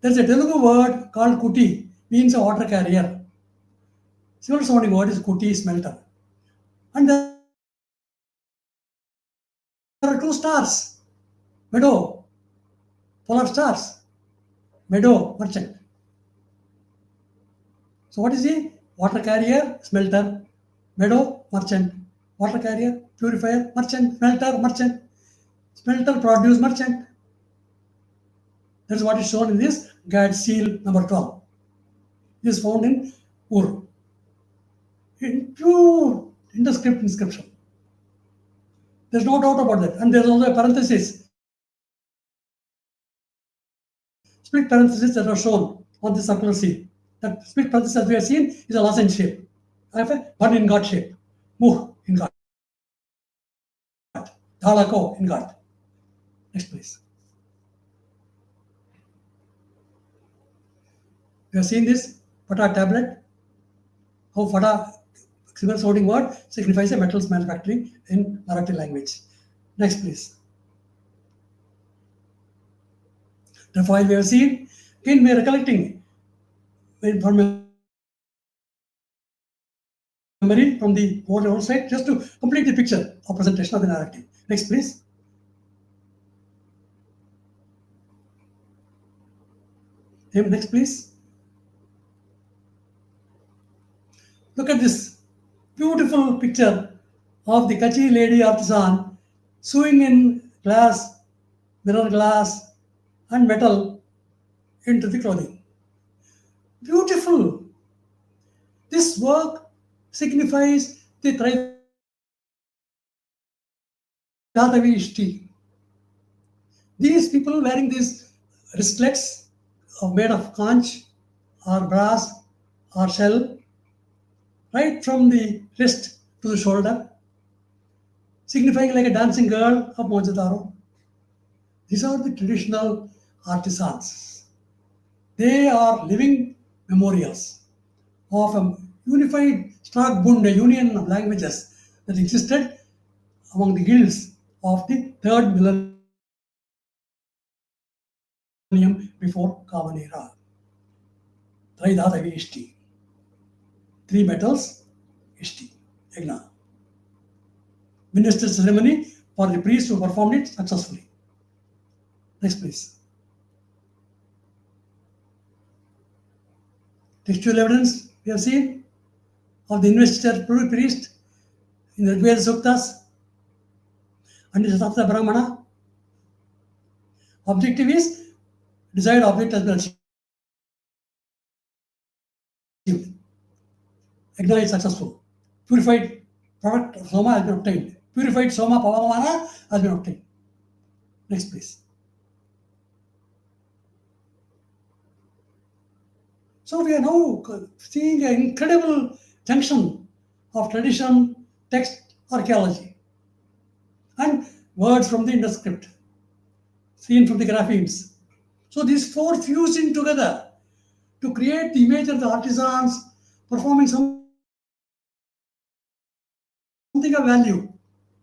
There's a Telugu word called kuti, means a water carrier. Similar sounding word is kuti, smelter. And there are 2 stars. Meadow, polar stars. Meadow, merchant. So what is he? Water carrier, smelter. Meadow, merchant. Water carrier, purifier, merchant. Smelter, merchant. Smelter, produce, merchant. That's what is shown in this guide seal number 12. It is found in Ur. In pure induscript inscription. There's no doubt about that. And there's also a parenthesis. Split parenthesis that are shown on the circular seal. That split parenthesis as we have seen is a lozenge shape. I have a one ingot shape. Muh ingot. Dhalako in God. Next, please. You have seen this Pata tablet. How Pata, symbol sounding word, signifies a metals manufacturing in Marathi language. Next, please. The file we have seen. Again, we are recollecting from memory from the whole outside just to complete the picture of presentation of the narrative. Next, please. Next, please. Look at this beautiful picture of the Kachi lady artisan sewing in glass, mirror glass, and metal into the clothing. Beautiful. This work signifies the Tridhatavi Shri. These people wearing these wristlets made of conch or brass or shell, right from the wrist to the shoulder, signifying like a dancing girl of Mojadaro. These are the traditional artisans. They are living memorials of a unified Spragbund, a union of languages that existed among the guilds of the third millennium before Common Era. Tridhatavi Ishti. 3 metals, Ishti, Yagna. Minister ceremony for the priest who performed it successfully. Next, please. Textual evidence we have seen of the investiture priest in the Vedic Suktas and the Sapta Brahmana. Objective is desired object has been achieved. Yagna is successful. Purified product of Soma has been obtained. Purified Soma Pavamana has been obtained. Next, please. So we are now seeing an incredible junction of tradition, text, archaeology, and words from the Indus script, seen from the graphemes. So these 4 fusing together to create the image of the artisans performing something of value,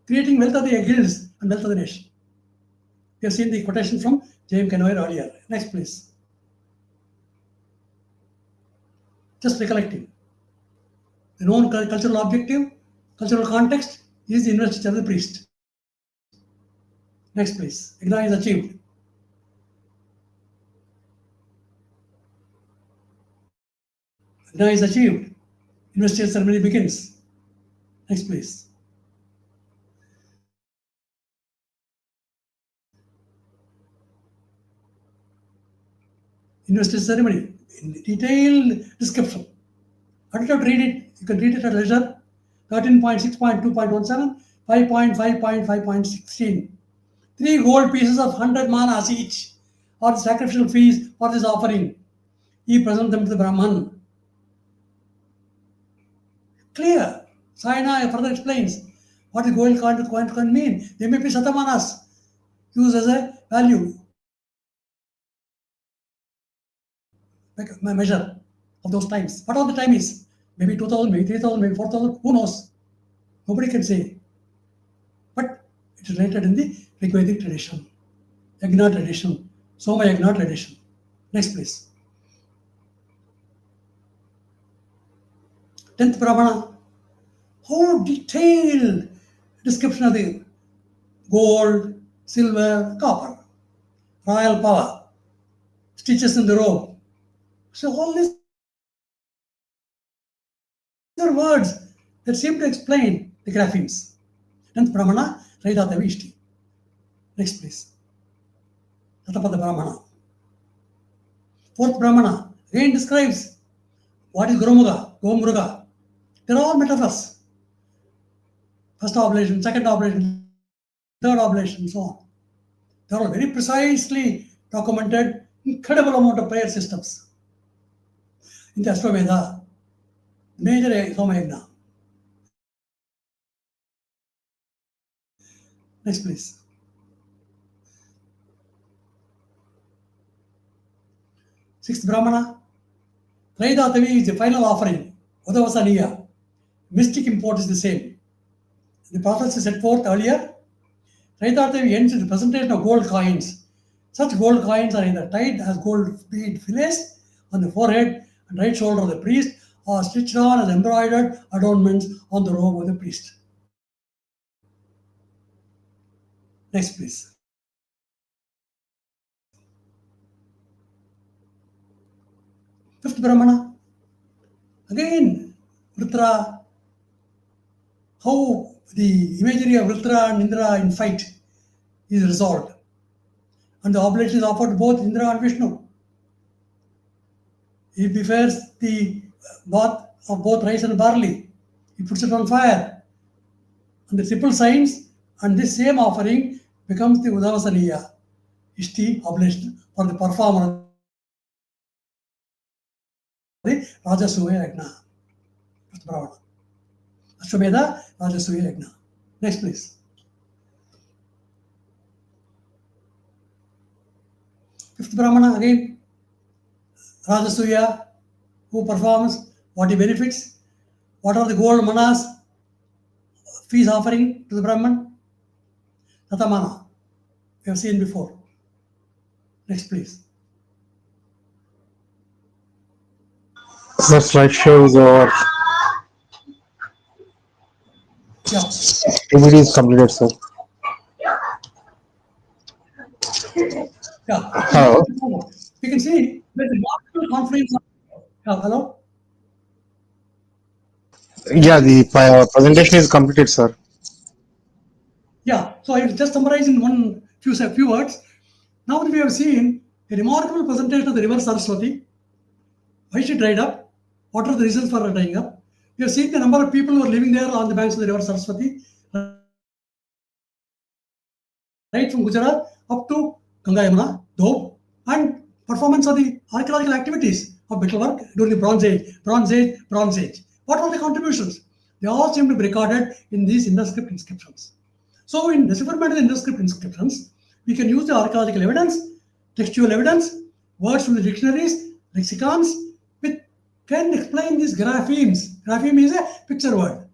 creating wealth of the guilds and wealth of the nation. We have seen the quotation from James Canoyer earlier. Next, please. Just recollecting. The known cultural objective, cultural context is the investiture of the priest. Next, please. Yagna is achieved. Yagna is achieved. Investiture ceremony begins. Next, please. Investiture ceremony in detailed description. I don't have to read it. You can read it at leisure. 13.6.2.17, 5.5.5.16. 3 gold pieces of 100 manas each are the sacrificial fees for this offering. He presents them to the Brahman. Clear. Sayana further explains what is gold coin mean. They may be satamanas used as a value, like a measure of those times. What all the time is? Maybe 2000, maybe 3000, maybe 4000, who knows? Nobody can say. But it is related in the Vedic tradition, Yagna tradition, Soma Yagna tradition. Next, please. 10th Brahmana. How detailed description of the gold, silver, copper, royal power, stitches in the robe. So all these are words that seem to explain the graphemes. 10th Brahmana, Tridhatavi Ishti. Next, please. Tatapada Brahmana. 4th Brahmana again describes what is Gurumuga, Gomruga. They're all metaphors. First oblation, second oblation, third oblation, so on. They're all very precisely documented, incredible amount of prayer systems. In the Ashwamedha, major Soma Yagna. Next, please. Sixth Brahmana. Traidatavi is the final offering. Udavasaniya. Mystic import is the same. The prophecy set forth earlier. Traidatavi ends with the presentation of gold coins. Such gold coins are either tied as gold bead fillets on the forehead and right shoulder of the priest, or stitched on as embroidered adornments on the robe of the priest. Next, please. Fifth Brahmana. Again, Vritra. How the imagery of Vritra and Indra in fight is resolved. And the oblation is offered to both Indra and Vishnu. He prefers the bath of both rice and barley. He puts it on fire. And the triple signs and this same offering becomes the Udavasaniya, Ishti oblation for the performer of the Rajasuya Yagna. Ashwamedha Rajasuya Yagna. Next, please. Fifth Brahmana, again, Rajasuya, who performs, what he benefits, what are the gold manas, fees offering to the Brahman, Tatamana. We have seen before. Next, please. The slide shows our Yeah. DVD is completed, sir. Yeah. Hello. We can see there's a multiple confluence. Hello? Yeah, the presentation is completed, sir. Yeah. So I will just summarize in few words. Now that we have seen a remarkable presentation of the river Saraswati, why she dried up, what are the reasons for her drying up. We have seen the number of people who are living there on the banks of the river Saraswati, right from Gujarat up to Ganga Yamuna, Doab, and performance of the archaeological activities of metalwork during the Bronze Age. What are the contributions? They all seem to be recorded in these induscript inscriptions. So in decipherment of the induscript inscriptions, we can use the archaeological evidence, textual evidence, words from the dictionaries, lexicons, which can explain these graphemes. Grapheme is a picture word.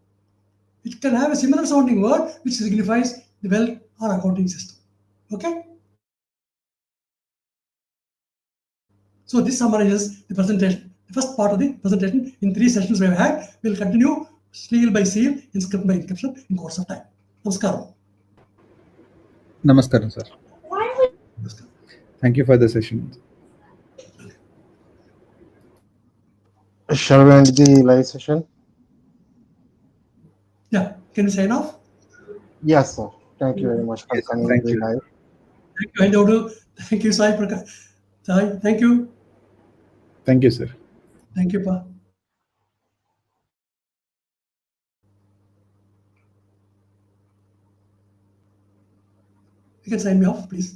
It can have a similar sounding word which signifies the wealth or accounting system. Okay? So this summarizes the presentation, the first part of the presentation in 3 sessions we have had. We'll continue seal by seal, inscription by inscription in course of time. Namaskaram. Namaskaram, sir. Thank you for the session. Shall we end the live session? Yeah. Can you sign off? Yes, sir. Thank you very much for Yes, coming thank the you. live. Thank you, Haindavudu. Thank you, Sai Prakash. Sai, thank you. Thank you, sir. Thank you, Pa. You can sign me off, please.